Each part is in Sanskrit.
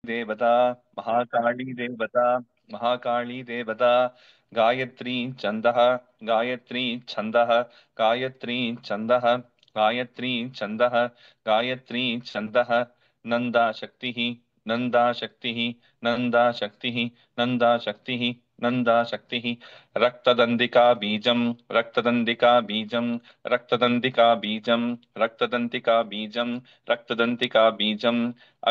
देवता महाकाली देवता महाकाली देवता गायत्री छन्दः गायत्री छन्दः गायत्री छन्दः गायत्री छन्दः गायत्री छन्दः नंदा शक्तिः नंदा शक्तिः नंदा शक्तिः नंदा शक्तिः नंदा शक्तिः रक्तदंडिका बीजं रक्तदंडिका बीजं रक्तदंडिका बीजं रक्तदंडिका बीजं रक्तदंडिका बीजं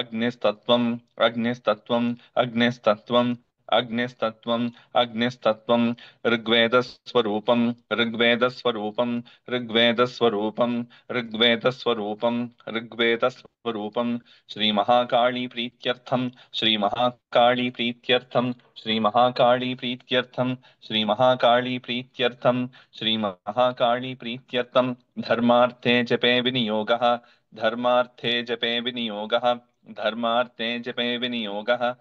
अग्निस्तत्वम् अग्निस्तत्वम् अग्निस्तत्वम् अग्निस्तत्वम् अग्निस्तत्वम् ऋग्वेदस्वरूपम् ऋग्वेदस्वरूपम् ऋग्वेदस्वरूपम् ऋग्वेदस्वरूपम् ऋग्वेदस्वरूपम् श्रीमहाकाली प्रीत्यर्थम् श्रीमहाकाली प्रीत्यर्थम् श्रीमहाकाली प्रीत्यर्थम् श्रीमहाकाली प्रीत्यर्थम् श्रीमहाकाली प्रीत्यर्थम् धर्मार्थे जपे विनियोगः धर्मार्थे जपे विनियोगः धर्मार्थे जपे विनियोगः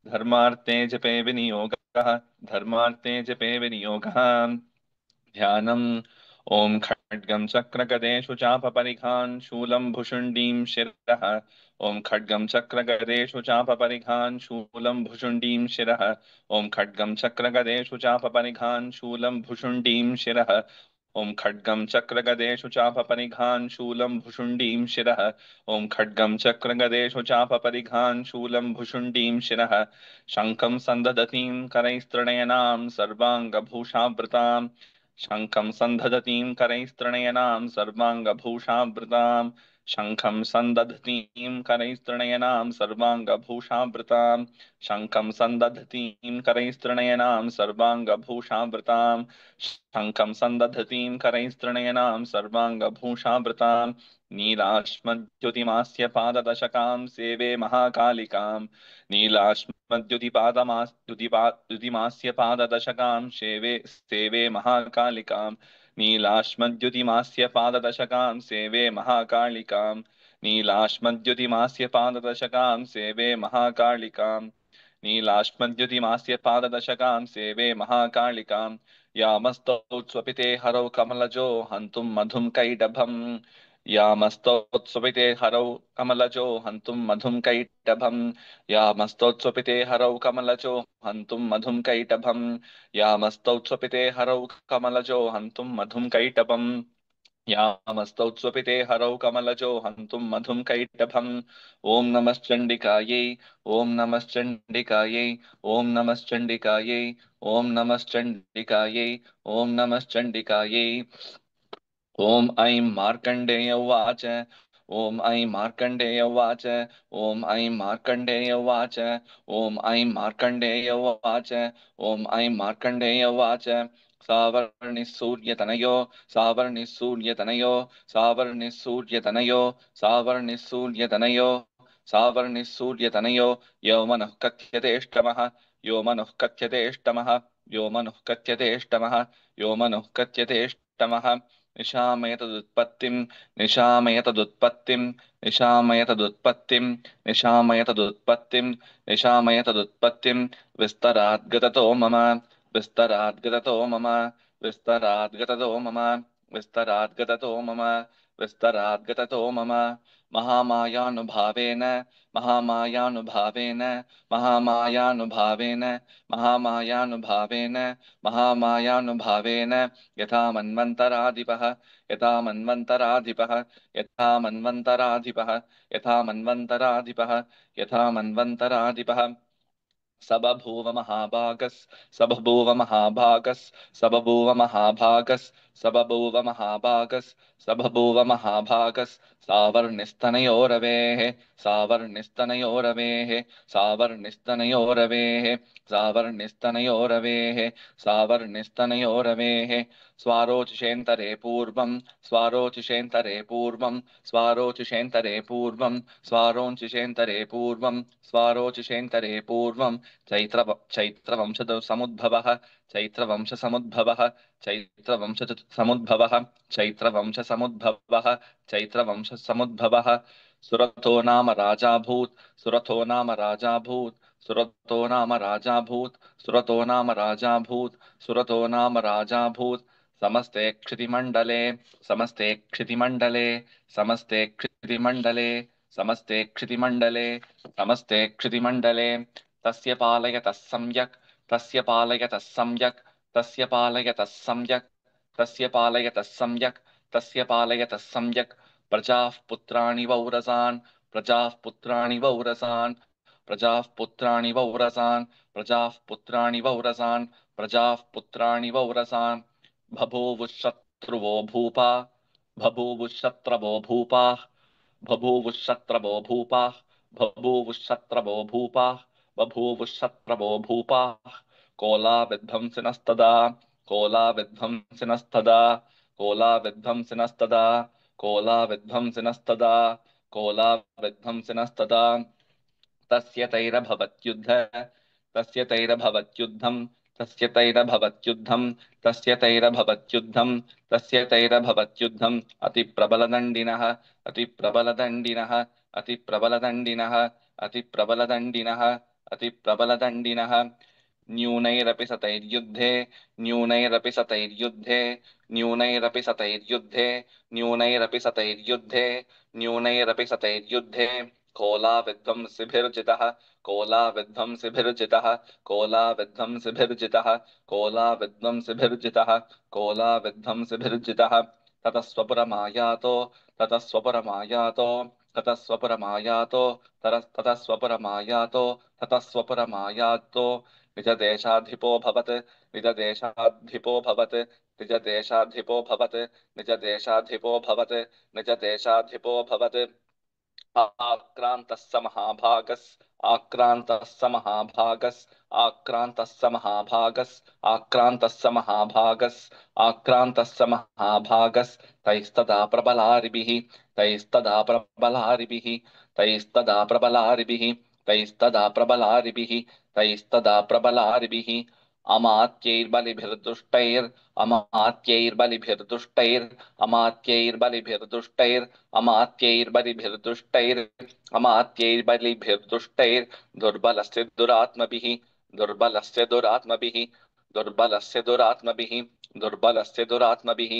धर्मार्थे जपे विनियोगः धर्मार्थे जपे विनियोगः ध्यानम् ॐ खड्गं चक्रगदेषु चापपरिघान् शूलं भुशुण्डीं शिरः ॐ खड्गं चक्रगदेषु चापपरिघान् शूलं भुशुण्डीं शिरः ॐ खड्गं चक्रगदेषु चापपरिघान् शूलं भुशुण्डीं शिरः ॐ खड्गं चक्रगदेषु चापपरिघान् शूलं भुशुण्डीं शिरः ॐ खड्गं चक्रगदेषु चापपरिघान् शूलं भुशुण्डीं शिरः शङ्खं सन्ददतीं करैस्तृणयनां सर्वाङ्गभूषावृताम् शङ्खं सन्दधतीं करैस्तृणयनां सर्वाङ्गभूषावृतां शङ्खं सन्दधतीं करैस्तृणयनां सर्वाङ्गभूषावृतां शङ्खं सन्दधतीं करैस्तृणयनां सर्वाङ्गभूषावृतां शङ्खं सन्दधतीं करैस्तृणयनां सर्वाङ्गभूषावृतां नीलाश्मद्युतिमास्य पाददशकां सेवे महाकालिकां नीलाश्मद्युतिमास्य पाददशकां सेवे महाकालिकां नीलाश्मद्युतिमास्य पाददशकां सेवे महाकालिकां नीलाश्मद्युतिमास्य पाददशकां सेवे महाकालिकां नीलाश्मद्युतिमास्य पाददशकां सेवे महाकालिकां यामस्तौ स्वपिते हरौ कमलजो हन्तुं मधुं कैडभम् यामस्तौत्स्वपिते हरौ कमलजो हन्तुं मधुं कैटभम् यामस्तौत्स्वपिते हरौ कमलजो हन्तुं मधुं कैटभम् यामस्तौत्स्वपिते हरौ कमलजो हन्तुं मधुं कैटभम् यामस्तौत्स्वपिते हरौ कमलजो हन्तुं मधुं कैटभम् ॐ नमश्चण्डिकायै ॐ नमश्चण्डिकायै ॐ नमश्चण्डिकायै ॐ नमश्चण्डिकायै ॐ नमश्चण्डिकायै ॐ ऐं मार्कण्डेय उवाच ॐ ऐं मार्कण्डेय उवाच ॐ ऐं मार्कण्डेय उवाच ॐ ऐं मार्कण्डेय उवाच ॐ ऐं मार्कण्डेय उवाच सावर्णिसूर्यतनयो सावर्णिसूर्यतनयो सावर्णिसूर्यतनयो सावर्णिसूर्यतनयो सावर्णिसूर्यतनयो यो मनुः कथ्यतेष्टमः यो मनुः कथ्यतेष्टमः यो मनुः कथ्यतेष्टमः यो मनुः कथ्यतेष्टमः निशामयतदुत्पत्तिं निशामयतदुत्पत्तिं निशामयतदुत्पत्तिं निशामयतदुत्पत्तिं निशामयतदुत्पत्तिं विस्तराद्गततो मम विस्तराद्गततो मम विस्तराद्गततो मम विस्तराद्गततो मम विस्तराद्गततो मम महामायानुभावेन महामायानुभावेन महामायानुभावेन महामायानुभावेन महामायानुभावेन यथा मन्वन्तराधिपः यथा मन्वन्तराधिपः यथा मन्वन्तराधिपः यथा मन्वन्तराधिपः यथा मन्वन्तराधिपः सबभूव महाभागस् सबभूव महाभागस् सबभूव महाभागस् सबभूव महाभागस् सबभूव महाभागस् सावर्णिस्तनयोरवेः सावर्णिस्तनयोरवेः सावर्णिस्तनयोरवेः सावर्णिस्तनयोरवेः सावर्णिस्तनयोरवेः स्वारोचिषेन्तरे पूर्वं स्वारोचिषेन्तरे पूर्वं स्वारोचिषेन्तरे पूर्वं स्वारोचिषेन्तरे पूर्वं स्वारोचिषेन्तरे पूर्वं चैत्रवंशसमुद्भवः चैत्रवंशसमुद्भवः चैत्रवंशसमुद्भवः चैत्रवंशसमुद्भवः चैत्रवंशसमुद्भवः सुरथो नाम राजाभूत् सुरथो नाम राजाभूत् सुरथो नाम राजाभूत् सुरथो नाम राजाभूत् सुरथो नाम राजाभूत् समस्ते क्षितिमण्डले समस्ते क्षितिमण्डले समस्ते क्षितिमण्डले समस्ते क्षितिमण्डले समस्ते क्षितिमण्डले तस्य पालयतः सम्यक् तस्य पालयतः सम्यक् तस्य पालयतः सम्यक् तस्य पालयतः सम्यक् तस्य पालयतः सम्यक् प्रजाः पुत्राणि वौरसान् प्रजाः पुत्राणि वौरसान् प्रजाः पुत्राणि वौरसान् प्रजाः पुत्राणि वौरसान् प्रजाः पुत्राणि वौरसान् बभूवुः शत्रुवो भूपा बभूवुः शत्रवो भूपाः बभूवुः शत्रवो भूपाः बभूवुः शत्रवो भूपाः बभूवुः शत्रवो भूपाः कोला विध्वंसिनस्तदा कोला विध्वंसिनस्तदा कोला विध्वंसिनस्तदा कोला विध्वंसिनस्तदा कोला विध्वंसिनस्तदा तस्य तैरभवत्युद्ध तस्य तैरभवत्युद्धम् तस्य तैरभवत्युद्धम् तस्य तैरभवत्युद्धम् तस्य तैरभवत्युद्धम् अतिप्रबलदण्डिनः अतिप्रबलदण्डिनः अतिप्रबलदण्डिनः अतिप्रबलदण्डिनः अतिप्रबलदण्डिनः न्यूनैरपि सतैर्युद्धे न्यूनैरपि सतैर्युद्धे न्यूनैरपि सतैर्युद्धे न्यूनैरपि सतैर्युद्धे न्यूनैरपि सतैर्युद्धे कोला विध्वंसिभिर्जितः कोला विध्वंसिभिर्जितः कोला विध्वंसिभिर्जितः कोला विध्वंसिभिर्जितः कोला विध्वंसिभिर्जितः ततः स्वपुरमायातो ततः स्वपुरमायातो ततः स्वपुरमायातो ततः स्वपुरमायातो ततः स्वपुरमायातो निजदेशाधिपोऽभवत् निजदेशाधिपोऽभवत् निजदेशाधिपोऽभवत् निजदेशाधिपोऽभवत् निजदेशाधिपोऽभवत् आक्रान्तः स महाभागस् आक्रान्तः स महाभागस् आक्रान्तः स महाभागस् आक्रान्तः स महाभागस् आक्रान्तः स महाभागस् तैस्तदा प्रबलारिभिः तैस्तदा प्रबलारिभिः तैस्तदा प्रबलारिभिः तैस्तदा प्रबलारिभिः तैस्तदा प्रबलारिभिः अमात्यैर्बलिभिर्दुष्टैर् अमात्यैर्बलिभिर्दुष्टैर् अमात्यैर्बलिभिर्दुष्टैर् अमात्यैर्बलिभिर्दुष्टैर् अमात्यैर्बलिभिर्दुष्टैर् दुर्बलस्य दुरात्मभिः दुर्बलस्य दुरात्मभिः दुर्बलस्य दुरात्मभिः दुर्बलस्य दुरात्मभिः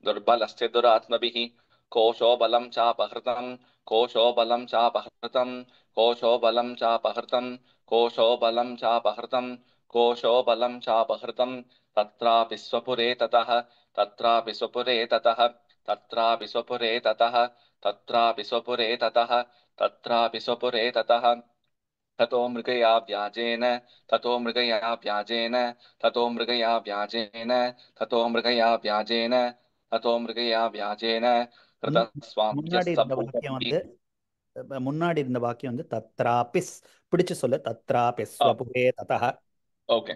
दुर्बलस्य दुरात्मभिः कोशो बलं चापहृतम् कोशो बलं चापहृतम् कोशो बलं चापहृतम् कोशो बलं चापहृतम् कोशो बलं चापहृतम् तत्रापि स्वपुरे ततः तत्रापि स्वपुरे ततः तत्रापि स्वपुरे ततः तत्रापि स्वपुरे ततः तत्रापि स्वपुरे ततः ततो मृगया व्याजेन ततो मृगया व्याजेन ततो मृगया व्याजेन ततो मृगया व्याजेन ततो मृगया व्याजेन कृतस्वाम्यः முன்னாடி स இருந்த வாக்கியம் भूपतिः வந்து முன்னாடி இருந்த வாக்கியம் வந்து தத்ராபிஸ் பிடிச்சு சொல்லு தத்ராபி ஸ்வபுரே ததः ओके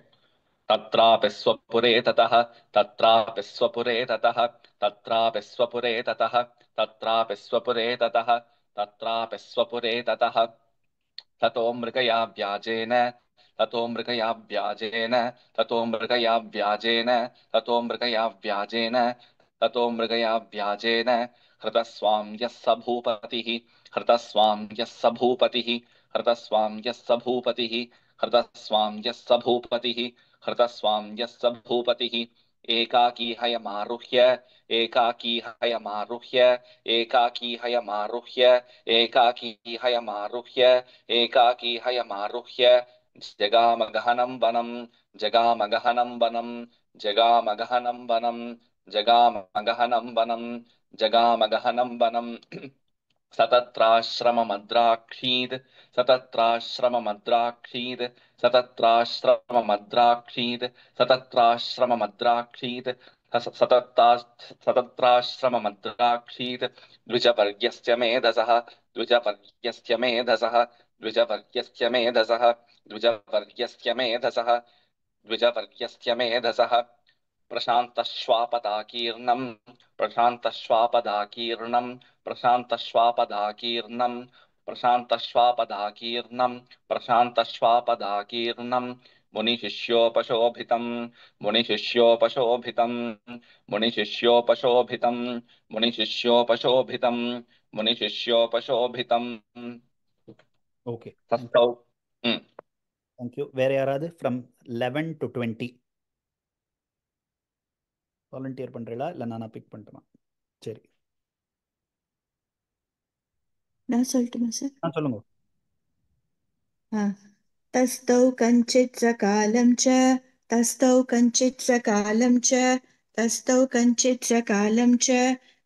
तत्रापि स्वपुरे ततः तत्रापि स्वपुरे ततः तत्रापि स्वपुरे ततः तत्रापि स्वपुरे ततः तत्रापि स्वपुरे ततः ततो मृगया व्याजेन ततो मृगया व्याजेन ततो मृगया व्याजेन ततो मृगया व्याजेन ततो मृगया व्याजेन हृतस्वां यः स भूपतिः हृतस्वां यः स भूपतिः हृतस्वां यः स भूपतिः हृतस्वां यः स भूपतिः हृतस्वां यः स भूपतिः एकाकी हयमारुह्य एकाकी हयमारुह्य एकाकी हयमारुह्य एकाकी हयमारुह्य एकाकी हयमारुह्य जगामगहनं वनं जगामगहनं वनं जगामगहनं वनं जगामगहनं वनं जगामगहनं वनं सतत्राश्रममद्राक्षीत् सतत्राश्रममद्राक्षीत् सतत्राश्रममद्राक्षीत् सतत्राश्रममद्राक्षीत् सतत्राश्रममद्राक्षीत् द्विजपर्यस्य मेधसः द्विजपर्यस्य मेधसः द्विजपर्यस्य मेधसः द्विजपर्यस्य मेधसः द्विजपर्यस्य मेधसः प्रशान्तश्वापदाकीर्णम् प्रशान्तश्वापदाकीर्णम् प्रशान्तश्वापदाकीर्णम् प्रशान्तश्वापदाकीर्णम् प्रशान्तश्वापदाकीर्णम् मुनिशिष्योपशोभितम् मुनिशिष्योपशोभितम् मुनिशिष्योपशोभितम् मुनिशिष्योपशोभितम् मुनिशिष्योपशोभितम् ஓகே तस्थौ தேங்க்யூ வேற யாராவது ஃப்ரம் 11 to 20 வாலண்டியர் பண்றீங்களா இல்லை நானா பிக் பண்ணட்டுமா சரி நான் சொல்லட்டுமா சார்? சொல்லுங்க. हा। तस्थौ कञ्चित् सकालं च तस्थौ कञ्चित् सकालं च तस्थौ कञ्चित् सकालं च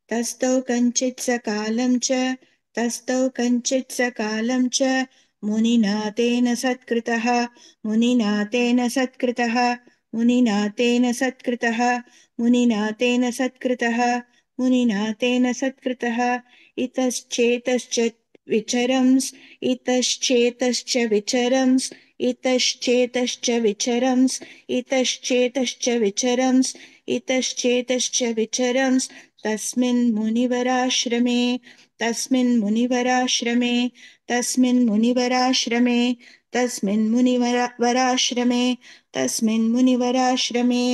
तस्थौ कञ्चित् सकालं च तस्थौ कञ्चित् सकालं च मुनिना तेन सत्कृतः मुनिना तेन सत्कृतः मुनिना तेन सत्कृतः मुनिना तेन सत्कृतः मुनिना तेन सत्कृतः इतश्चेतश्च विचरंस् इतश्चेतश्च विचरंस् इतश्चेतश्च विचरंस् इतश्चेतश्च विचरंस् इतश्चेतश्च विचरंस् तस्मिन् मुनिवराश्रमे तस्मिन् मुनिवराश्रमे तस्मिन् मुनिवराश्रमे तस्मिन् मुनिवराश्रमे तस्मिन् मुनिवराश्रमे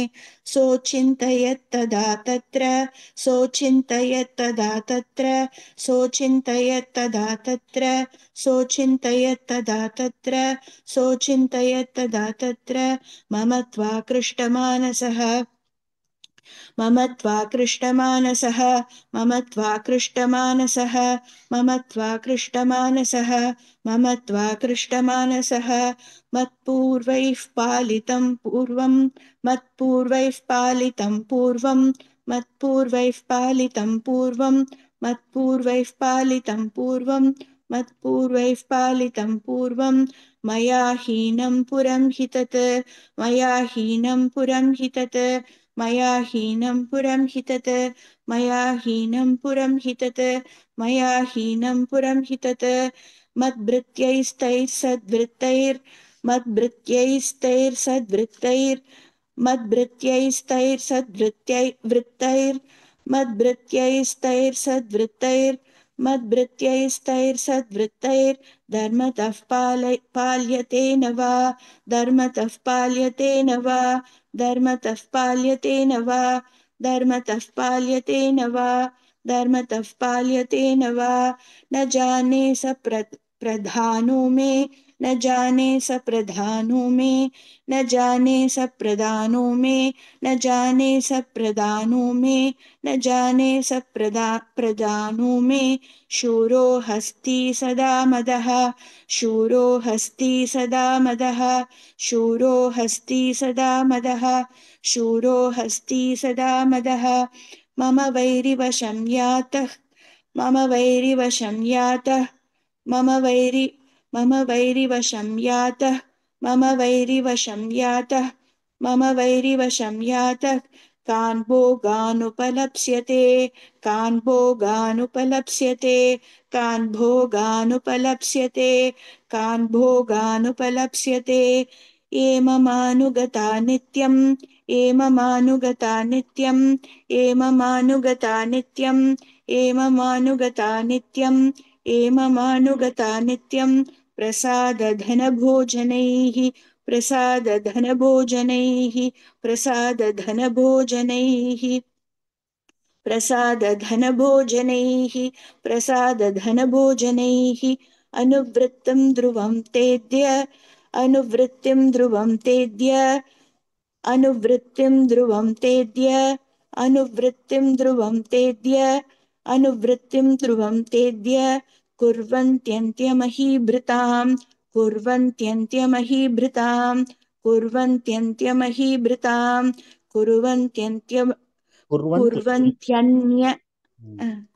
सोचिन्तयत्तदा तत्र सोचिन्तयत्तदा तत्र सोचिन्तयत्तदा तत्र सोचिन्तयत्तदा तत्र सोचिन्तयत्तदा तत्र मम त्वाकृष्टमानसः मम त्वाकृष्टमानसः मम त्वाकृष्टमानसः मम त्वाकृष्टमानसः मम त्वाकृष्टमानसः मत्पूर्वैः पालितं पूर्वं मत्पूर्वैः पालितं पूर्वं मत्पूर्वैः पालितं पूर्वं मत्पूर्वैः पालितं पूर्वं मत्पूर्वैः पालितं पूर्वं मया हीनं पुरं हि तत् मया हीनं पुरं हि तत् मया हीनं पुरं हि तत् मया हीनं पुरं हि तत् मया हीनं पुरं हि तत् मद्भृत्यैस्तैर्सद्वृत्तैर् मद्भृत्यैस्तैर्सद्वृत्तैर् पाल्यते न वा धर्मतः पाल्यते न वा धर्मतः पाल्यते न वा धर्मतः पाल्यते न वा धर्मतः पाल्यते न वा न जाने स प्रधानो मे न जाने स प्रधानो मे न जाने स प्रधानो मे न जाने स प्रधानो मे न जाने स प्रधानो मे शूरो हस्ति सदा मदः शूरो हस्ति सदा मदः शूरो हस्ति सदा मदः शूरो हस्ति सदा मदः मम वैरिवशं यातः मम वैरिवशं यातः मम वैरिवशं यातः मम वैरिवशं यातः मम वैरिवशं यातः कान् भोगानुपलप्स्यते कान् भोगानुपलप्स्यते कान् भोगानुपलप्स्यते कान् भोगानुपलप्स्यते एममानुगता नित्यं एममानुगता नित्यं एममानुगता नित्यं एममानुगता नित्यं एममानुगता नित्यं प्रसादधनभोजनैः प्रसादधनभोजनैः प्रसादधनभोजनैः प्रसादधनभोजनैः प्रसादधनभोजनैः अनुवृत्तं ध्रुवं तेद्य अनुवृत्तिं ध्रुवं तेद्य अनुवृत्तिं ध्रुवं तेद्य अनुवृत्तिं ध्रुवं तेद्य अनुवृत्तिं ध्रुवं तेद्य कुर्वन्त्यन्त्यमहीभृतां कुर्वन्त्यन्त्यमहीभृतां कुर्वन्त्यन्त्यमहीभृतां कुर्वन्त्यन्त्य कुर्वन्ति. कुर्वन्त्यन्य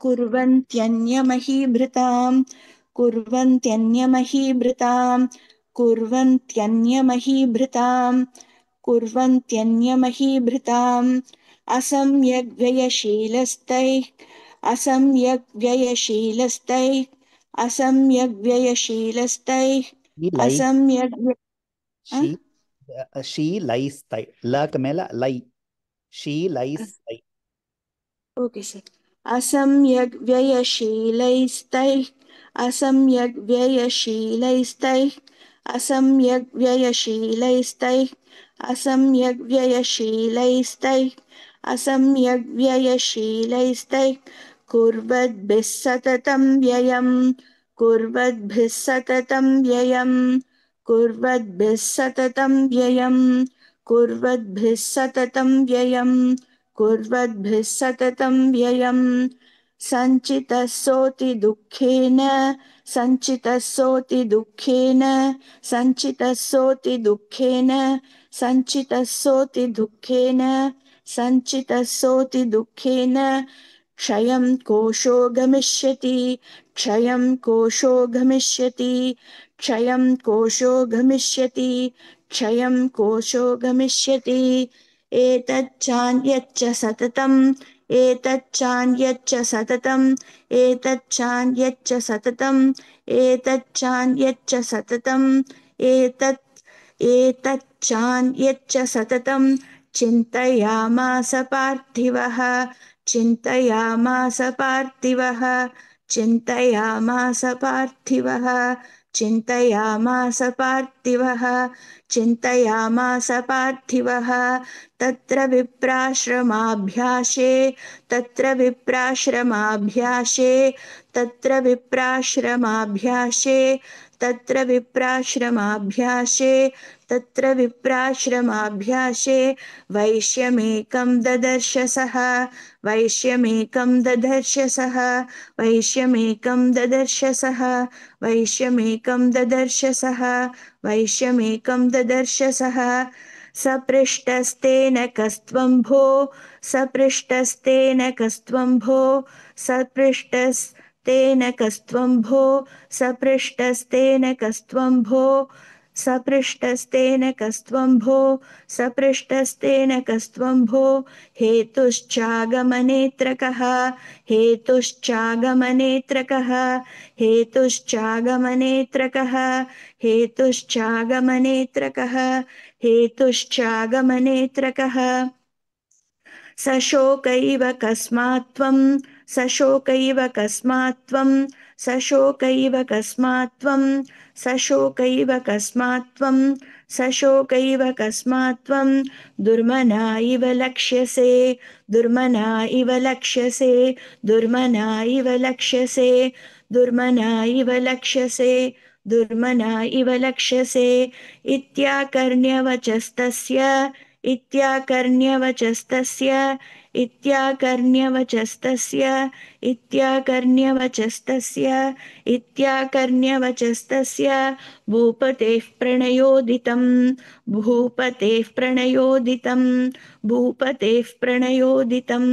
कुर्वन्त्यन्यमहीभृतां कुर्वन्त्यन्यमहीभृतां कुर्वन्त्यन्यमहीभृतां कुर्वन्त्यन्यमहीभृताम् असम्यग्व्ययशीलस्तैः असम्यग्व्ययशीलस्तैः असम्यग्व्ययशीलस्तैः She lies. असम्यग् She she lies. Lak mela lie. She lies. Okay sir. असम्यग्व्ययशीलैस्तैः असम्यग्व्ययशीलैस्तैः असम्यग्व्ययशीलैस्तैः असम्यग्व्ययशीलैस्तैः असम्यग्व्ययशीलैस्तैः कुर्वद्भिः सततं व्ययम् कुर्वद्भिः सततं व्ययम् कुर्वद्भिः सततं व्ययम् कुर्वद्भिः सततं व्ययम् कुर्वद्भिः सततं व्ययम् सञ्चितः सोति दुःखेन सञ्चितः सोति दुःखेन सञ्चितः सोति दुःखेन सञ्चितः सोति दुःखेन सञ्चितः सोति दुःखेन क्षयं कोशो गमिष्यति क्षयं कोशो गमिष्यति क्षयं कोशो गमिष्यति क्षयं कोशो गमिष्यति एतच्चान्यच्च सततम् एतच्चान्यच्च सततम् एतच्चान्यच्च सततम् एतच्चान्यच्च सततम् एतच्चान्यच्च सततम् चिन्तयामास पार्थिवः चिन्तयामास पार्थिवः चिन्तयामास पार्थिवः चिन्तयामास पार्थिवः चिन्तयामास पार्थिवः तत्र विप्राश्रमाभ्यासे तत्र विप्राश्रमाभ्यासे तत्र विप्राश्रमाभ्यासे तत्र विप्राश्रमाभ्यासे तत्र विप्राश्रमाभ्यासे वैश्यमेकं ददर्श सः वैश्यमेकं ददर्श सः वैश्यमेकं ददर्श सः वैश्यमेकं ददर्श सः वैश्यमेकं ददर्श सः सपृष्टस्तेन कस्त्वं भो सपृष्टस्तेन कस्त्वं भो सपृष्टस्तेन कस्त्वं भो सपृष्टस्तेन कस्त्वं भो सपृष्टस्तेन कस्त्वं भो सपृष्टस्तेन कस्त्वं भो हेतुश्चागमनेऽत्र कः हेतुश्चागमनेऽत्र कः हेतुश्चागमनेऽत्र कः हेतुश्चागमनेऽत्र कः हेतुश्चागमनेऽत्र कः सशोकैव कस्मात् त्वं सशोकैव कस्मात् त्वं सशोकैव कस्मात् त्वं सशोकैव कस्मात् त्वं सशोकैव कस्मात् त्वं दुर्मना इव लक्ष्यसे दुर्मना इव लक्ष्यसे दुर्मना इव लक्ष्यसे दुर्मना इव लक्ष्यसे दुर्मना इव लक्ष्यसे इत्याकर्ण्यवचस्तस्य इत्याकर्ण्यवचस्तस्य इत्याकर्ण्यवचस्तस्य इत्याकर्ण्यवचस्तस्य इत्याकर्ण्यवचस्तस्य भूपतेः प्रणयोदितं भूपतेः प्रणयोदितं भूपतेः प्रणयोदितं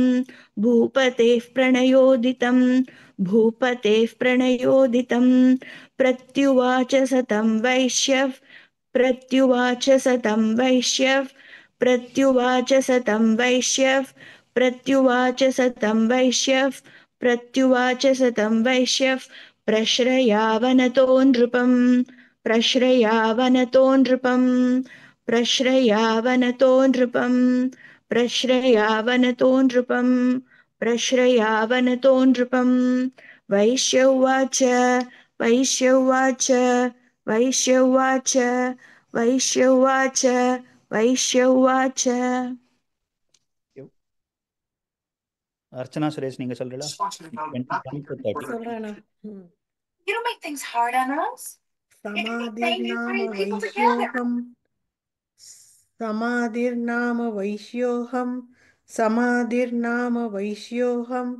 भूपतेः प्रणयोदितं भूपतेः प्रणयोदितं प्रत्युवाच सतं वैश्यः प्रत्युवाच सतं वैश्यः प्रत्युवाच सतं वैश्यः प्रत्युवाच सतं वैश्यः प्रत्युवाच सतं वैश्यः प्रश्रयावनतो नृपं प्रश्रयावनतो नृपं प्रश्रयावनतो नृपं प्रश्रयावनतो नृपं प्रश्रयावनतो नृपं वैश्य उवाच वैश्य उवाच वैश्य उवाच वैश्य उवाच वैश्य उवाच अर्चना सुरेश நீங்க சொல்றீங்களா 21 to 30 சொல்றேண்ணா You don't make things hard on us. समाधिर्नाम वैश्योऽहम् समाधिर्नाम वैश्योऽहम् समाधिर्नाम वैश्योऽहम्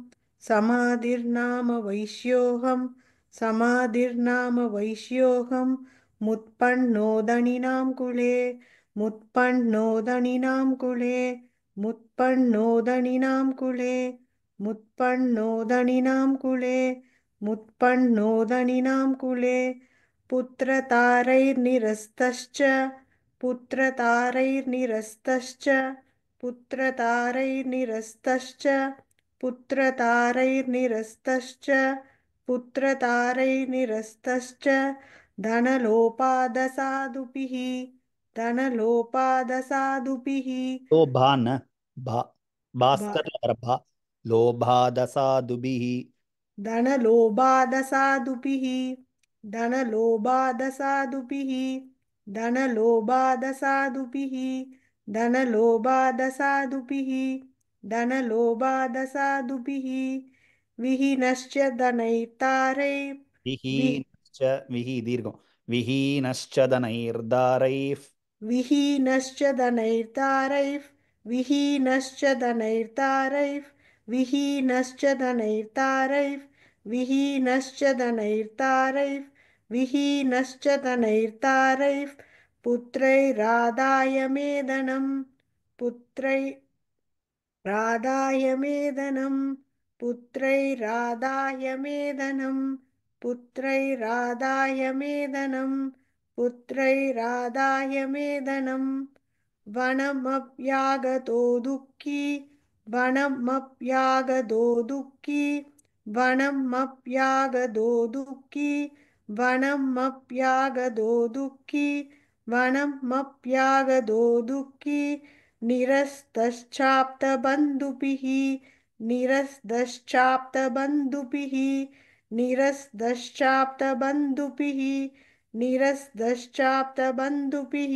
समाधिर्नाम वैश्योऽहम् समाधिर्नाम वैश्योऽहम् मुत्पन्नोदनिनां कुले मुत्पन्नोदनिनां कुले मुत्पन्नोदनिनां कुले मुत्पन्नोदनिनां कुले मुत्पन्नोदनिनां कुले पुत्रतारैर्निरस्तश्च पुत्रतारैर्निरस्तश्च पुत्रतारैर्निरस्तश्च पुत्रतारैर्निरस्तश्च पुत्रतारैर्निरस्तश्च धनलोपादसादुभिः धनलोपादसादुभिः लोभान भा भा- भास्कर भा लोभादसादुभिः धनलोभादसादुभिः धनलोभादसादुभिः धनलोभादसादुभिः धनलोभादसादुभिः धनलोभादसादुभिः विहीनश्च धनैर्तारै विहीनश्च विहि दीर्घं विहीनश्च धनैर्दारैः विहीनश्च धनैर्तारैः विहीनश्च धनैर्तारैः विहीनश्च धनैर्तारैः विहीनश्च धनैर्तारैः विहीनश्च धनैर्तारैः पुत्रैरादाय मेदनं पुत्रैरादाय मेदनं पुत्रैरादाय मेदनं पुत्रैरादाय मेदनं पुत्रैरादाय मेदनं वनमप्यागतो दुःखी वनमप्यागतो दुःखी वनमप्यागतो दुःखी वनमप्यागतो दुःखी वनमप्यागतो दुःखी निरस्तश्चाप्तबन्धुभिः निरस्तश्चाप्तबन्धुभिः निरस्तश्चाप्तबन्धुभिः निरस्तश्चाप्तबन्धुभिः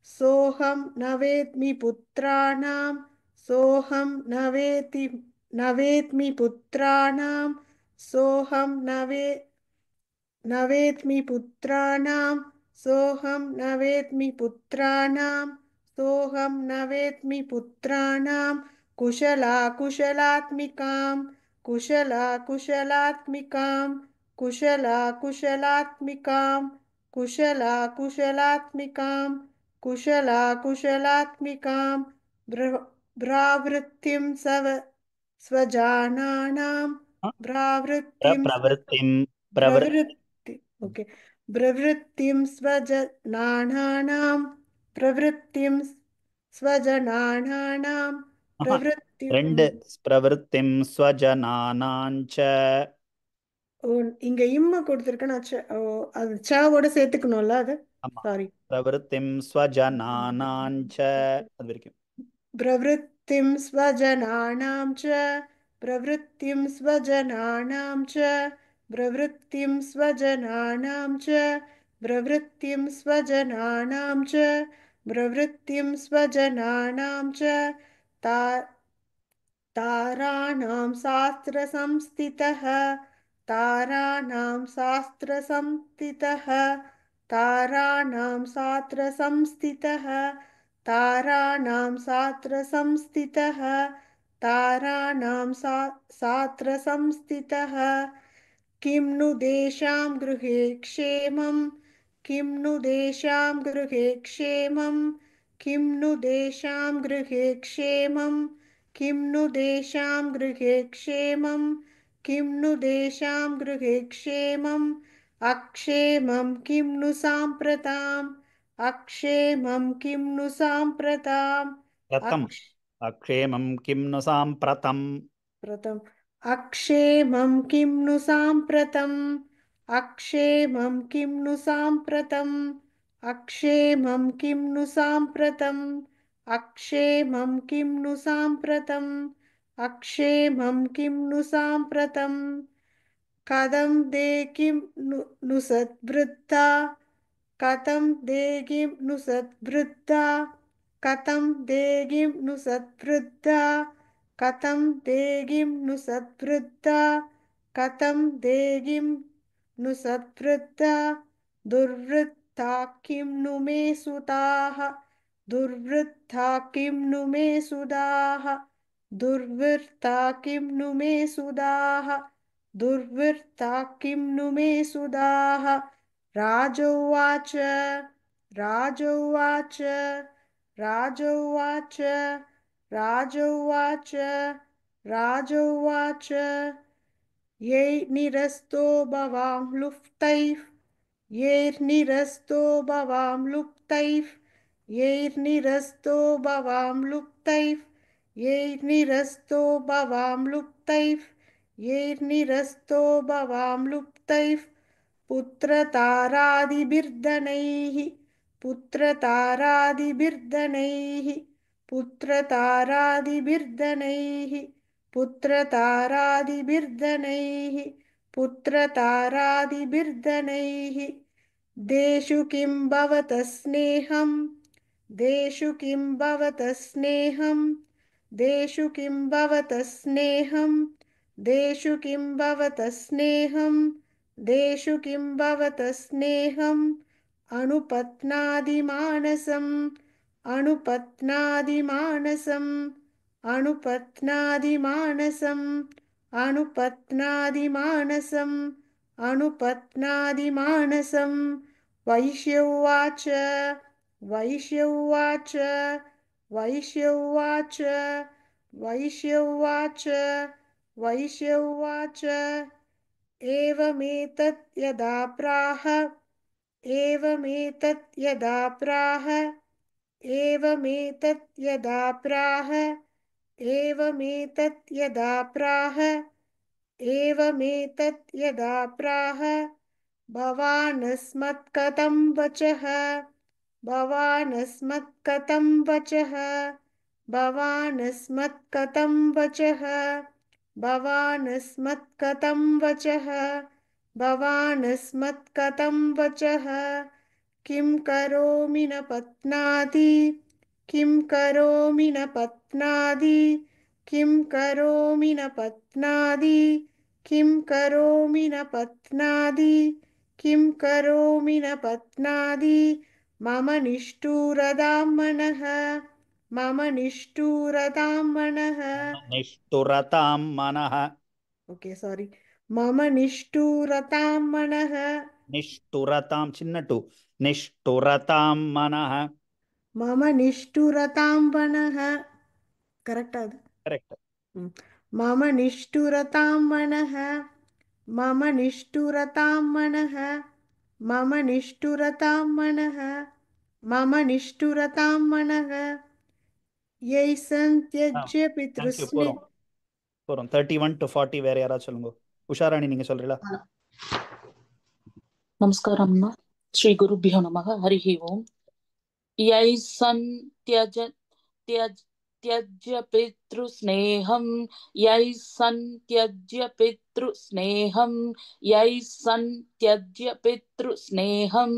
सोऽहं न वेत्मि पुत्राणां सोऽहं न वेत्मि पुत्राणां सोऽहं न वेत्मि पुत्राणां सोऽहं न वेत्मि पुत्राणां सोऽहं न वेत्मि पुत्राणां कुशलाकुशलात्मिकां कुशलाकुशलात्मिकां कुशलाकुशलात्मिकां कुशलाकुशलात्मिकां कुशलाकुशलात्मिकां भ्रावृत्तिं स्वजानानां भ्रावृत्तिं प्रवृत्तिं प्रवृत्ति ओके प्रवृत्तिं स्वजनानां प्रवृत्तिं स्वजनानां प्रवृत्तिं ரெண்டு பிரவருத்திம் ஸ்வஜனானாஞ்ச ஓ இங்க இம்ம கொடுத்துருக்கேன் நான் அது சாவோட சேர்த்துக்கணும்ல அது ஆமா சாரி பிரவருத்திம் ஸ்வஜனானாஞ்ச அது வரைக்கும் प्रवृत्तिं स्वजनानां च प्रवृत्तिं स्वजनानां च प्रवृत्तिं स्वजनानां च प्रवृत्तिं स्वजनानां च प्रवृत्तिं स्वजनानां च ता ताराणां शास्त्रसंस्थितः ताराणां शास्त्रसंस्थितः ताराणां शास्त्रसंस्थितः ताराणां शास्त्रसंस्थितः ताराणां शास्त्रसंस्थितः किं नु देशां गृहे क्षेमं किं नु देशां गृहे क्षेमं किं नु देशां गृहे क्षेमं किं नु देशां गृहे क्षेमं किं नु देशां गृहे क्षेमम् अक्षेमं किं नु साम्प्रताम् अक्षेमं किं नु साम्प्रताम् ரதம் அக்ஷேமம் கிம் நு சாம்பிரதம் प्रथम अक्षेमं किं नु साम्प्रतम् अक्षेमं किं नु साम्प्रतम् अक्षेमं किं नु साम्प्रतम् अक्षेमं किं नु साम्प्रतम् अक्षेमं किं नु साम्प्रतम् कथं दे किं नु सद्वृद्धा कथं देगिं नु सद्वृद्धा कथं देगिं नु सद्वृद्धा कथं देगिं नु सद्वृद्धा कथं देगिं नु सद्वृद्धा दुर्वृत्ता किं नु मे सुताः दुर्वृत्ता किं नु मे सुदाः दुर्वृत्ता किं नु मे सुदाः दुर्वृत्ता किं नु मे सुदाः राजोवाच राजोवाच राजोवाच राजोवाच राजोवाच यैर्निरस्तो भवां लुप्तैः यैर्निरस्तो भवां लुप्तैः यैर्निरस्तो भवां लुप्तैः यैर्निरस्तो भवां लुप्तैः यैर्निरस्तो भवां लुप्तैः पुत्रतारादिभिर्धनैः पुत्रतारादिभिर्धनैः पुत्रतारादिभिर्धनैः पुत्रतारादिभिर्धनैः पुत्रतारादिभिर्धनैः देषु किं भवतः स्नेहं देषु किं भवतः स्नेहं देषु किं भवतः स्नेहं देषु किं भवतः स्नेहं देषु किं भवतः स्नेहम् अनुपत्नादिमानसम् अनुपत्नादिमानसम् अनुपत्नादि मानसम् अनुपत्नादि मानसम् वैश्यवाच वैश्यवाच वैश्यवाच वैश्यवाच वैश्यवाच एवमेतत् यदा प्राह एवमेतत् यदा प्राह एवमेतत् यदा प्राह एवमेतत् यदा प्राह एवमेतत् यदा प्राह भवानस्मत्कथं वचः भवानस्मत्कथं वचः भवानस्मत्कथं वचः भवानस्मत्कथं वचः भवानस्मत्कथं वचः किं करोमि न पत्नाति किं करोमि न पत्नाति किं करोमि न पत्नाति किं करोमि न पत्नाति किं करोमि न पत्नाति मम निष्ठुरतां मनः मम निष्ठुरतां मनः निष्ठुरतां मनः ओके सारी मम निष्ठुरतां मनः निष्ठुरतां चिन्नटु निष्ठुरतां मनः मम निष्ठुरतां मनः करेक्ट ಅದು करेक्ट मम निष्ठुरतां मनः मम निष्ठुरतां मनः मम निष्ठुरतां मनः मम निष्ठुरतां मनः यै सन्त्यज्य தேங்க்யூ पितृस्ने போறோம் போறோம் 31 to 40 வேற யாராவது சொல்லுங்க உஷாராணி நீங்க சொல்றீங்களா नमस्कारं श्री गुरुभ्यो नमः हरिः ओम् यै सन् त्यज त्यज त्यज्य पितृस्नेहं यै सन् त्यज्य पितृस्नेहं यै सन् त्यज्य पितृस्नेहं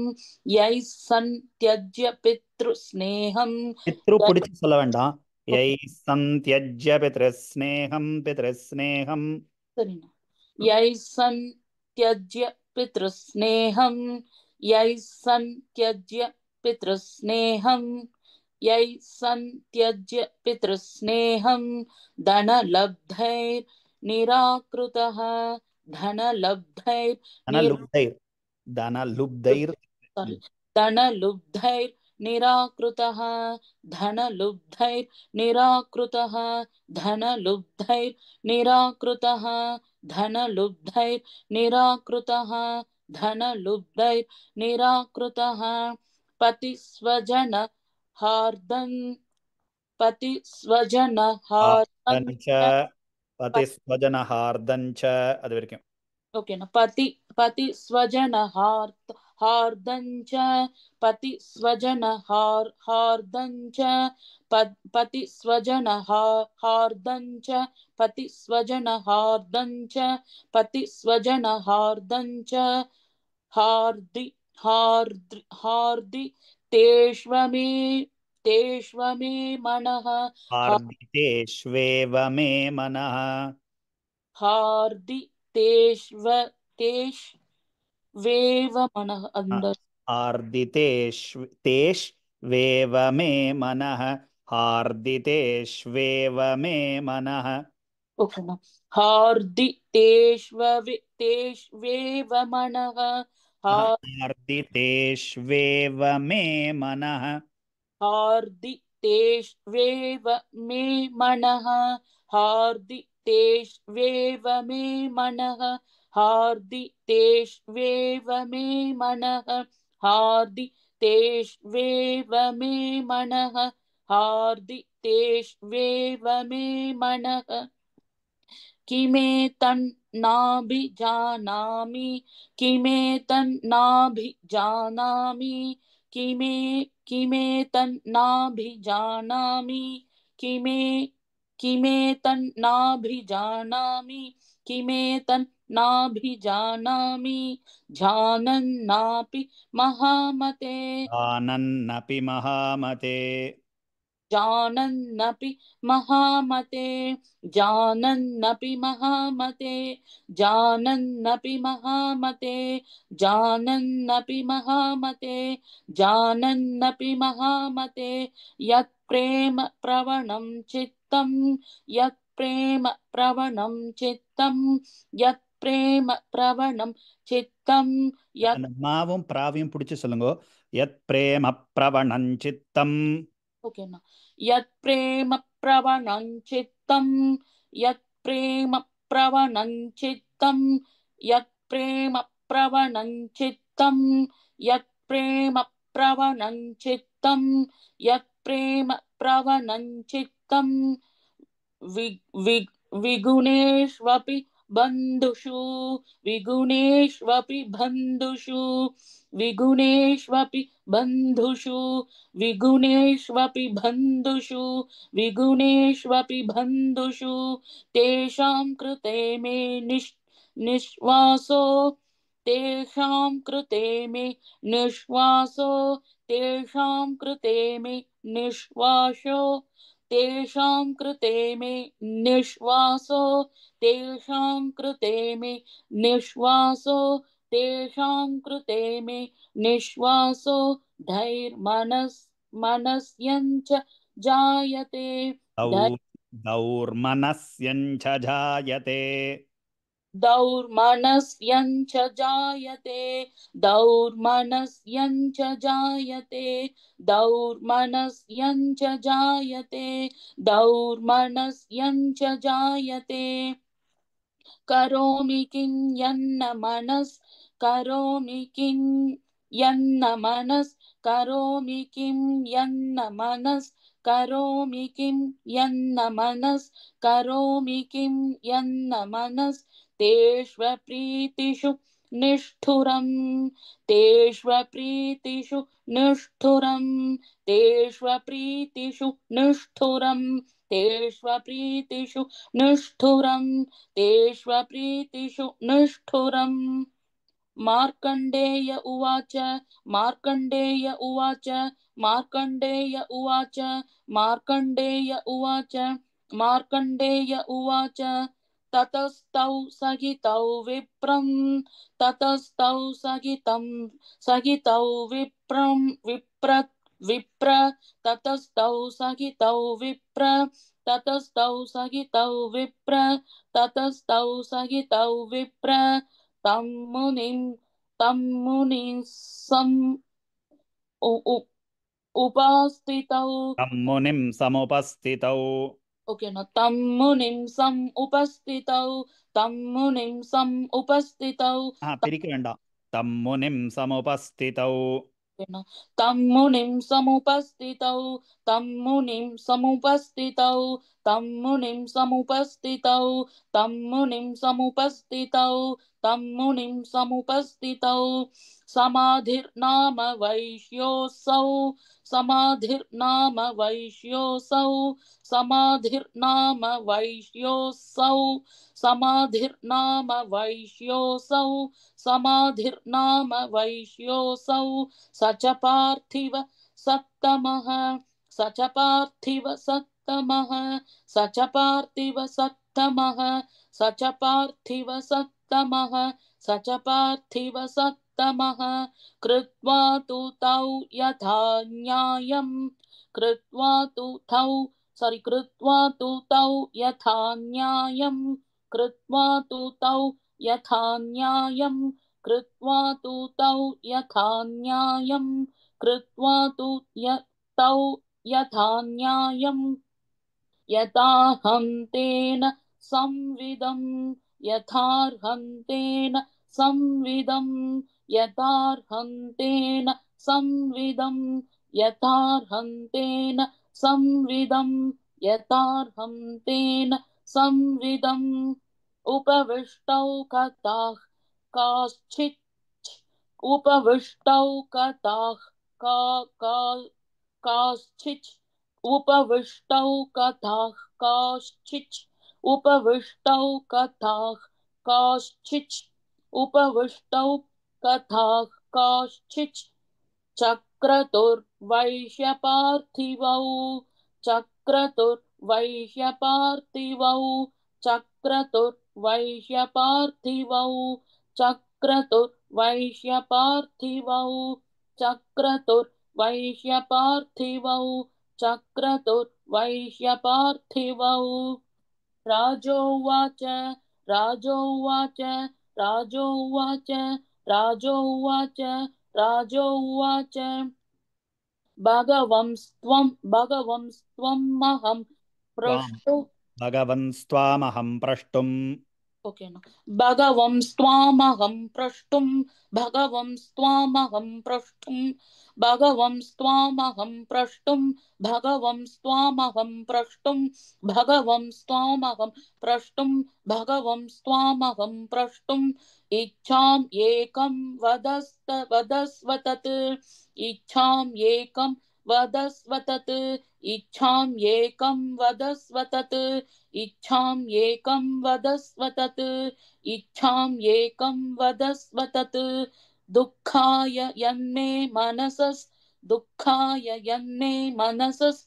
यै सन् त्यज्य पितृस्नेहं பித்ரு பிடிச்சு சொல்ல வேண்டாம் யை சந்த்யஜ்ய பித்ருஸ்நேகம் பித்ருஸ்நேகம் சரிண்ணா यै सन् त्यज्य पितृस्नेहं यै सन् त्यज्य पितृस्नेहं यै सन् त्यज्य पितृस्नेहं धनलब्धैर्निराकृतः धनलब्धैर् தனலுப்தைர் தனலுப்தைர் sorry धनलुब्धैर्निराकृतः धनलुब्धैर्निराकृतः धनलुब्धैर्निराकृतः धनलुब्धैर्निराकृतः धनलुब्धैर्निराकृतः पतिस्वजन हार्दन् पतिस्वजन हार्दन् ஆர்தஞ்ச பதிஸ்வஜனஹார்தஞ்ச அது வரைக்கும் ओकेना पति स्वजन हार्दञ्च पति स्वजन हार्दञ्च पति स्वजन हार्दञ्च पति स्वजन हार्दञ्च पति स्वजन हार्दञ्च हार्दि हार्दि हार्दि तेष्वमे मनः ஆர்திதேஷ்வேவ மே மனः हार्दि तेष्वेव मनः अंदर ஆர்திதேஷ்வேவ மே மனः ஆர்திதேஷ்வேவ மே மனः ओके ना हार्दि तेष्वेव मनः ஆர்திதேஷ்வேவ மே மனः हार्दि तेष्वेव मे मनः हार्दि तेष्वेव मे मनः हार्दि तेष्वेव मे मनः हार्दि तेष्वेव मे मनः हार्दि तेष्वेव मे मनः किमेतन्नाभिजानामि किमेतन्नाभिजानामि किमेतन्नाभिजानामि किमेतन्नाभिजानामि किमेतन्नाभिजानामि जानन्नापि महामते जानन्नपि महामते जानन्नपि महामते जानन्नपि महामते जानन्नपि महामते जानन्नपि महामते जानन्नपि महामते यत्प्रेम प्रवणं चित्तम् चित्तं यत् प्रेम प्रवणं चित्तं यत् प्रेम प्रवणं चित्तं यत् அந்த மாவும் பிராவையும் பிடிச்சு சொல்லுங்க. யத் பிரேம பிரவணம் சித்தம். ఓకేనా యత్ ప్రేమ ప్రవణం చిత్తం యత్ ప్రేమ ప్రవణం చిత్తం యత్ ప్రేమ ప్రవణం చిత్తం యత్ ప్రేమ ప్రవణం చిత్తం యత్ ప్రేమ ప్రవణం చిత్తం విగుణేష్వపి బంధుషు విగుణేష్వపి బంధుషు విగుణేష్వపి బంధుషు విగుణేష్వపి బంధుషు విగుణేష్వపి బంధుషు తేషాం కృతే మే నిశ్వాసో తేషాం కృతే మే నిశ్వాసో తేషాం కృతే మే నిశ్వాసో तेषां कृते मे निश्वासो तेषां कृते मे निश्वासो तेषां कृते मे निश्वासो धैर्मनस्यञ्च जायते दौर्मनस्यञ्च जायते दौर्मनस्यञ्च जायते दौर्मनस्यञ्च जायते दौर्मनस्यञ्च जायते दौर्मनस्यञ्च जायते करोमि किं यन्न मनस् करोमि किं यन्न मनस् करोमि किं यन्न मनस् करोमि किं यन्न मनस् करोमि किं यन्न मनस् तेष्वप्रीतिषु निष्ठुरम् तेष्वप्रीतिषु निष्ठुरम् तेष्वप्रीतिषु निष्ठुरम् तेष्वप्रीतिषु निष्ठुरम् तेष्वप्रीतिषु निष्ठुरम् मार्कण्डेय उवाच मार्कण्डेय उवाच मार्कण्डेय उवाच मार्कण्डेय उवाच मार्कण्डेय उवाच ततस्तौ सहितौ विप्रं ततस्तौ सहितौ विप्र ततस्तौ सहितौ विप्र ततस्तौ सहितौ विप्र ततस्तौ सहितौ विप्र तं मुनिं उपास्थितौ तं मुनिं समुपस्थितौ ఓకేనా తం మునిం సం ఉపస్థితౌ తం మునిం సం ఉపస్థితౌ பிரிக்க வேண்டாம். तं मुनिं समुपस्थितौ तं मुनिं समुपस्थितौ तं मुनिं समुपस्थितौ तं मुनिं समुपस्थितौ तं मुनिं समुपस्थितौ तं मुनिं समुपस्थितौ समाधिर्नाम वैश्योऽसौ समाधिर्नाम वैश्योऽसौ समाधिर्नाम वैश्योऽसौ समाधिर्नाम वैश्योऽसौ समाधिर्नाम वैश्योऽसौ स च पार्थिव सत्तमः स च पार्थिव सत्तमः स च पार्थिव सत्तमः स च पार्थिव सत्तमः स च पार्थिव सत्तमः कृत्वा तु तौ यथा न्यायं कृत्वा तु तौ यथा न्यायं कृत्वा तु तौ यथा न्यायं कृत्वा तु तौ यथा न्यायं कृत्वा तु तौ यथा न्यायं यथाहं तेन संविदं यथार्हं तेन संविदं यथार्हं तेन संविदं यथार्हं तेन संविदं यथार्हं तेन संविदम् उपविष्टौ कथाः काश्चित् उपविष्टौ कथाः काश्चित् उपविष्टौ कथाः काश्चित् उपविष्टौ कथाः काश्चित् उपविष्टौ कथाः काश्चित् चक्रतुर्वैश्यपार्थिवौ चक्रतुर्वैश्यपार्थिवौ चक्रतुर्वैश्यपार्थिवौ चक्रतुर्वैश्यपार्थिवौ चक्रतुर्वैश्यपार्थिवौ चक्रतुर्वैश्यपार्थिवौ वैश्यपार्थिवौ राजोवाच राजोवाच राजोवाच राजोवाच राजोवाच भगवंस्त्वमहं त्वां प्रष्टु भगवन्स्त्वामहं प्रष्टुम् ओके न भगवंस्त्वामहं प्रष्टुं भगवंस्त्वामहं प्रष्टुं भगवंस्त्वामहं प्रष्टुं भगवंस्त्वामहं प्रष्टुं भगवंस्त्वामहं प्रष्टुं भगवंस्त्वामहं प्रष्टुम् इच्छाम् एकं वदस्व तत् इच्छाम् एकं वदस्व तत् इच्छाम् एकं वदस्व तत् इच्छाम् एकं वदस्व तत् इच्छाम् एकं वदस्व तत् दुःखाय यन्मे मनसस् दुःखाय यन्मे मनसस्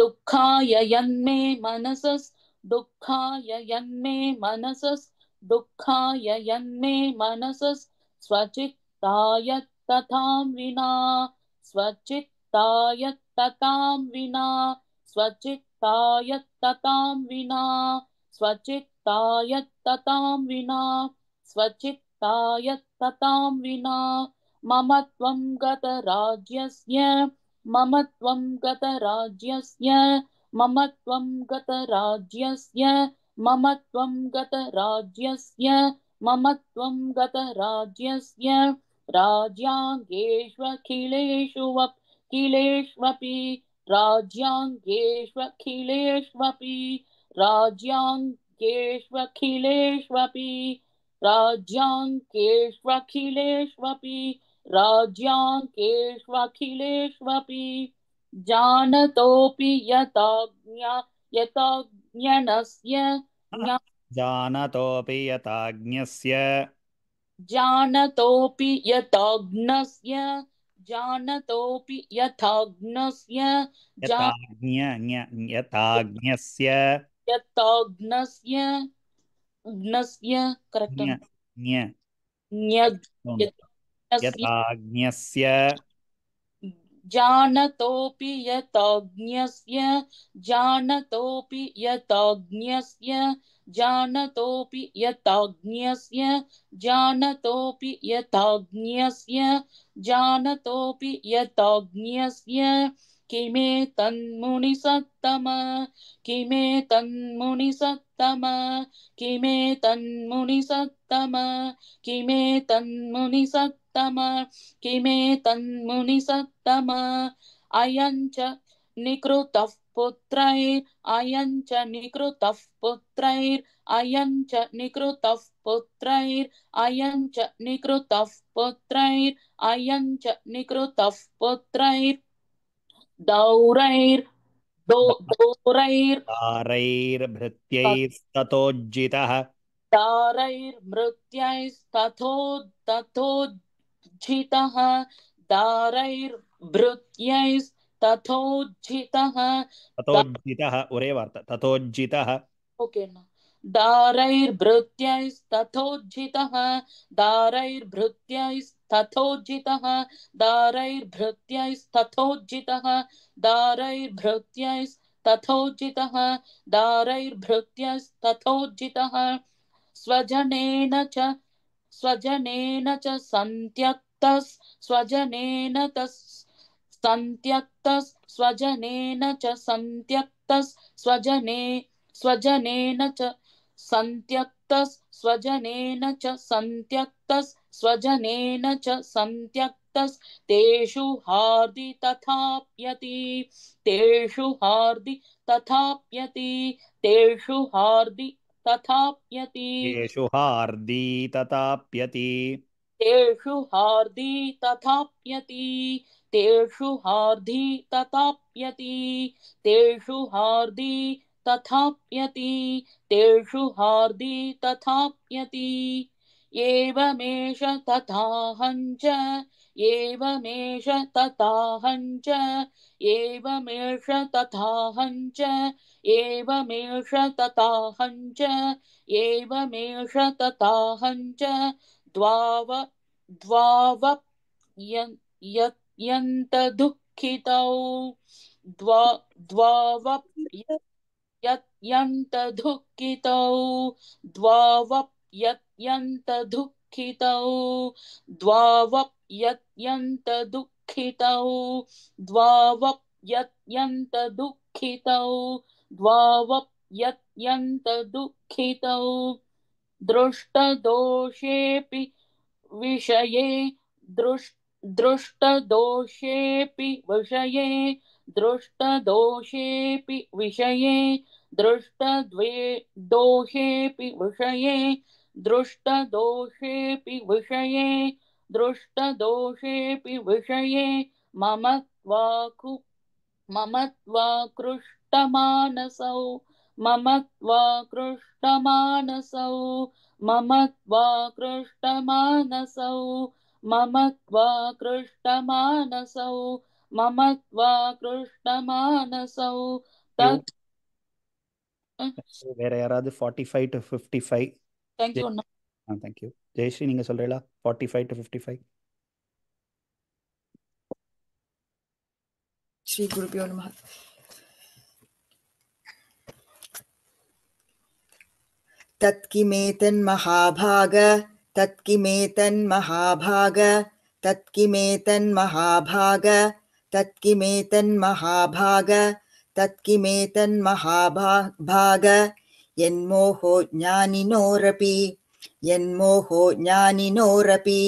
दुःखाय यन्मे मनसस् दुःखाय यन्मे मनसस् दुःखाय यन्मे मनसस् स्वचित्ताय तथां विना स्वचित्ताय तथां विना स्वचित्ताय तथां विना स्वचित्ताय तथां विना स्वचित्ताय तथां विना मम त्वं गतराज्यस्य मम त्वं गतराज्यस्य मम त्वं गतराज्यस्य मम त्वं गतराज्यस्य मम त्वं गतराज्यस्य राज्याङ्गेष्वखिलेष्वपि राज्याङ्गेष्वखिलेष्वपि राज्याङ्गेष्वखिलेष्वपि राज्याङ्गेष्वखिलेष्वपि राज्याङ्केष्वखिलेष्वपि जानतोऽपि यताज्ञनस्य जानतोऽपि यताज्ञस्य जानतोऽपि यताज्ञस्य जानतोऽपि यथाज्ञस्य यताज्ञस्य यताज्ञस्य करेक्ट ज्ञ ज्ञ यताज्ञस्य जानतोऽपि यताज्ञस्य जानतोऽपि यताज्ञस्य जानतोऽपि यताज्ञस्य जानतोऽपि यताज्ञस्य जानतोऽपि यताज्ञस्य किमेतन्मुनिसत्तम किमेतन्मुनिसत्तम किमेतन्मुनिसत्तम किमेतन्मुनिसत्तम किमेतन्मुनिसत्तम अयं च निकृतः पुत्रैर् अयं च निकृतः पुत्रैर् अयं च निकृतः पुत्रैर् अयं च निकृतः पुत्रैर् अयं च निकृतः पुत्रैर् दौरैर् दोरैर् तारैर्भृत्यैस्ततोज्जितः दारैर्मृत्यैस्तथोज्झितः दारैर्भृत्यैस्तथोज्झितः ततोज्जितः उरे वार्ता ततोज्जितः ओके न दारैर्भृत्यैस्तथोज्झितः दारैर्भृत्यैस्तथोज्झितः दारैर्भृत्यैस्तथोज्झितः दारैर्भृत्यैस्तथोज्झितः दारैर्भृत्यैस्तथोज्झितः स्वजनेन च सन्त्यक्तः स्वजनेन सन्त्यक्तः स्वजनेन च सन्त्यक्तः स्वजनेन च सन्त्यक्तः स्वजनेन च सन्त्यक्तः स्वजनेन च सन्त्यक्तः तेषु हार्दि तथाप्यति तेषु हार्दि तथाप्यति तेषु हार्दि तथाप्यति येषु हार्दी तताप्यति तेषु हार्दि तथाप्यति तेषु हार्दि तथाप्यति तेषु हार्दि तथाप्यति तेषु हार्दि तथाप्यति एवमेष तथाहञ्च एवमेष तथाहञ्च एवमेष तथाहञ्च एवमेष तथाहञ्च एवमेष तथाहञ्च द्वावप्यन्तदुःखितौ द्वावप्यत्यन्तदुःखितौ द्वावप्यत्यन्तदुःखितौ द्वावप्यत्यन्तदुःखितौ द्वावप्यत्यन्तदुःखितौ द्वावप्यत्यन्तदुःखितौ दृष्टदोषेऽपि विषये दृष्टदोषेऽपि विषये दृष्टदोषेऽपि विषये दोषेऽपि विषये दृष्टदोषेऽपि विषये दृष्टदोषेऽपि विषये मम त्वाकृष्टमानसौ मम त्वाकृष्टमानसौ मम त्वाकृष्टमानसौ मम त्वाकृष्टमानसौ मम त्वाकृष्टमानसौ तत् வேற யாராவது 45 to 55? Thank you thank you. ஜெயஸ்ரீ நீங்க சொல்றீங்களா 45 to 55? श्री गुरुभ्यो नमः। तत्किमेतन्महाभाग तत्किमेतन्महाभाग तत्किमेतन्महाभाग तत्किमेतन्महाभाग तत्किमेतन्महाभाग यन्मोहो ज्ञानिनोरपि यन्मोहो ज्ञानिनोरपि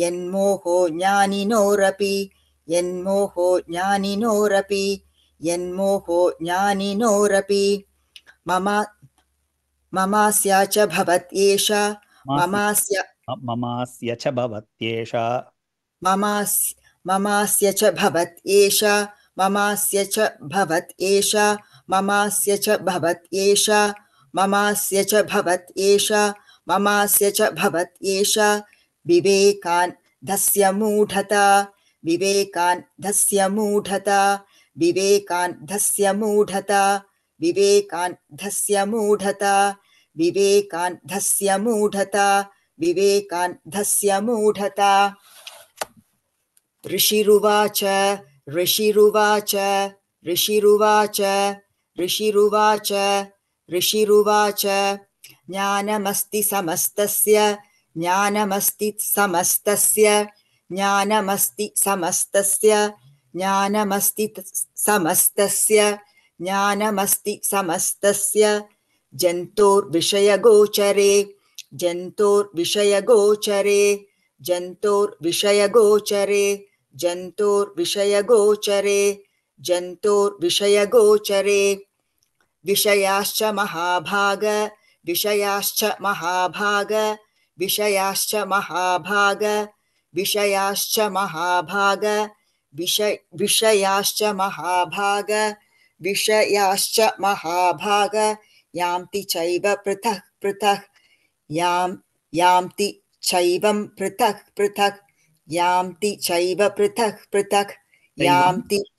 यन्मोहो ज्ञानिनोरपि यन्मोहो ज्ञानिनोरपि यन्मोहो ज्ञानिनोरपि ममास्य च भवत्येष ममास्य च भवत्येषा ममास्य च भवत्येष ममास्य च भवत्येष ममास्य च भवत्येष ममास्य च भवत्येष ममास्य च भवत्येष विवेकान्धस्य मूढता विवेकान्धस्य मूढता विवेकान्धस्य मूढता विवेकान्धस्य मूढता विवेकान्धस्य मूढता विवेकान्धस्य मूढता ऋषिरुवाच ऋषिरुवाच ऋषिरुवाच ऋषिरुवाच ऋषिरुवाच ज्ञानमस्ति समस्तस्य ज्ञानमस्ति समस्तस्य ज्ञानमस्ति समस्तस्य ज्ञानमस्ति समस्तस्य ज्ञानमस्ति समस्तस्य जन्तोर्विषयगोचरे जन्तोर्विषयगोचरे जन्तोर्विषयगोचरे जन्तोर्विषयगोचरे जन्तोर्विषयगोचरे विषयाश्च महाभाग विषयाश्च महाभाग विषयाश्च महाभाग विषयाश्च महाभाग विषयाश्च महाभाग विषयाश्च महाभाग यान्ति चैव पृथक् पृथक् यान्ति चैवं पृथक् पृथक् यान्ति चैव पृथक् पृथक्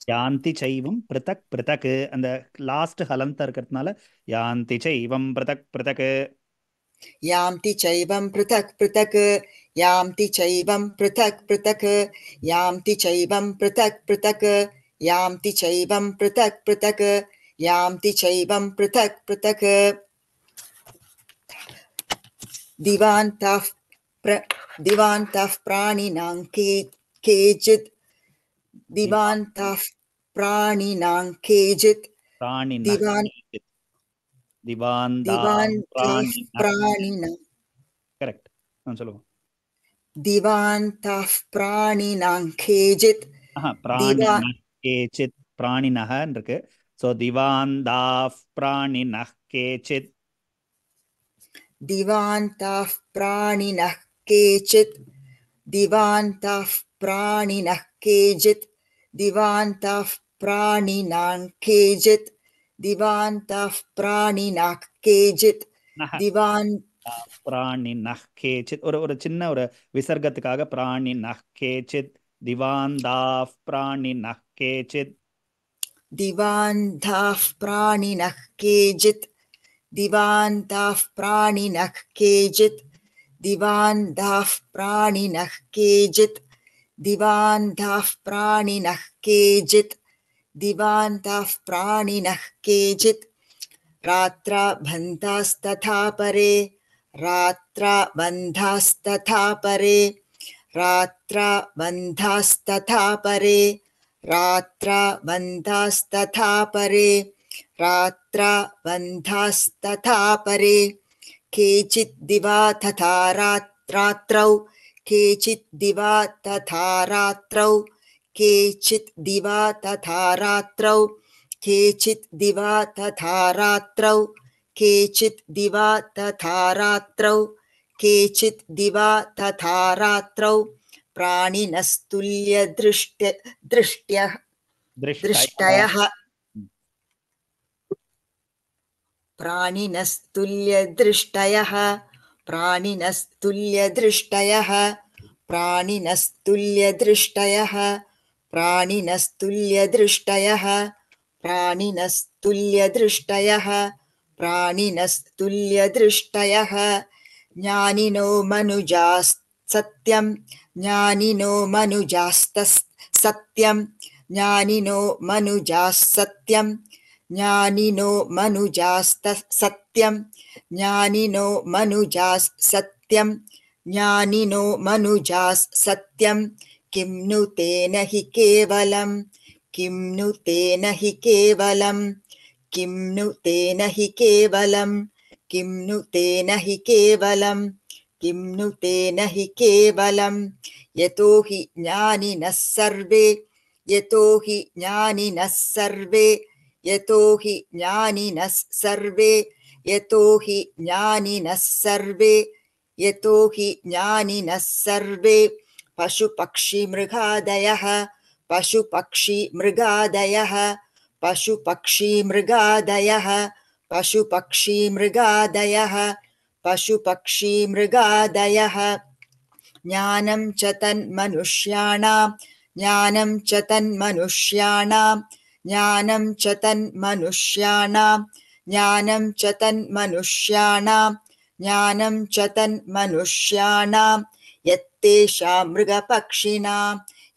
யாந்தி சைவம் பிரதக் பிரதக் அந்த லாஸ்ட் ஹலந்தா இருக்கிறதுனால யாந்தி சைவம் பிரதக் பிரதக் यान्ति चैवं पृथक् पृथक् यान्ति चैवं पृथक् पृथक् यान्ति चैवं पृथक् पृथक् यान्ति चैवं पृथक् पृथक् यान्ति चैवं पृथक् पृथक् दिवान्तः प्राणिनां केचित् दिवान्तः प्राणिनां केचित् கரெக்ட் சொல்லுங்க दिवान्तः प्राणिनां केचित् கேச்சித் பிராணினஹ இருக்கு சோ திவாந்தாஃப் பிராணினஹ் கேச்சித் दिवान्तः प्राणिनः केचित् दिवान्तः प्राणिनः केचित् दिवान्तः प्राणिनां केचित् दिवान्तः प्राणिनः केचित् பிராணினஹ் கேச்சித் ஒரு சின்ன ஒரு விசர்க்கத்துக்காக பிராணினஹ் கேச்சித் திவாந்தாஃப் பிராணினஹ் கேச்சித் दिवान्ताः प्राणिनः केचित् दिवान्ताः प्राणिनः केचित् दिवान्ताः प्राणिनः केचित् दिवान्ताः प्राणिनः केचित् दिवान्ताः प्राणिनः केचित् रात्राबन्धास्तथा परे रात्राबन्धास्तथा परे रात्राबन्धास्तथा परे रात्राबन्धास्तथा परे रात्राबन्धास्तथा परे केचित् दिवा तथा रात्रौ केचित् दिवा तथा रात्रौ केचित् दिवा तथा रात्रौ केचित् दिवा तथा रात्रौ केचित् दिवा तथा रात्रौ केचित् दिवा तथा रात्रौ प्राणिनस्तुल्यदृष्ट्यः दृष्टयः प्राणिनस्तुल्यदृष्टयः प्राणिनस्तुल्यदृष्टयः प्राणिनस्तुल्यदृष्टयः प्राणिनस्तुल्यदृष्टयः प्राणिनस्तुल्यदृष्टयः प्राणिनस्तुल्यदृष्टयः ज्ञानिनो मनुजास्सत्यं ज्ञानिनो मनुजास्तसत्यं ज्ञानिनो मनुजास्सत्यं ज्ञानिनो मनुजास्तसत्यं ज्ञानिनो मनुजास्सत्यं ज्ञानिनो मनुजास्सत्यं किं नु तेन हि केवलं किं नु तेन हि केवलं किं नु तेन हि केवलं किं नु तेन हि केवलं किं नु तेन हि केवलं यतो हि ज्ञानिनः सर्वे यतो हि ज्ञानिनः सर्वे यतो हि ज्ञानिनः सर्वे यतो हि ज्ञानिनः सर्वे यतो हि ज्ञानिनः सर्वे पशुपक्षिमृगादयः पशुपक्षिमृगादयः पशुपक्षिमृगादयः पशुपक्षिमृगादयः पशुपक्षिमृगादयः ज्ञानं च तन्मनुष्याणां ज्ञानं च तन्मनुष्याणां ज्ञानं च तन्मनुष्याणां ज्ञानं च तन्मनुष्याणां ज्ञानं च तन्मनुष्याणां यत्तेषां मृगपक्षिणां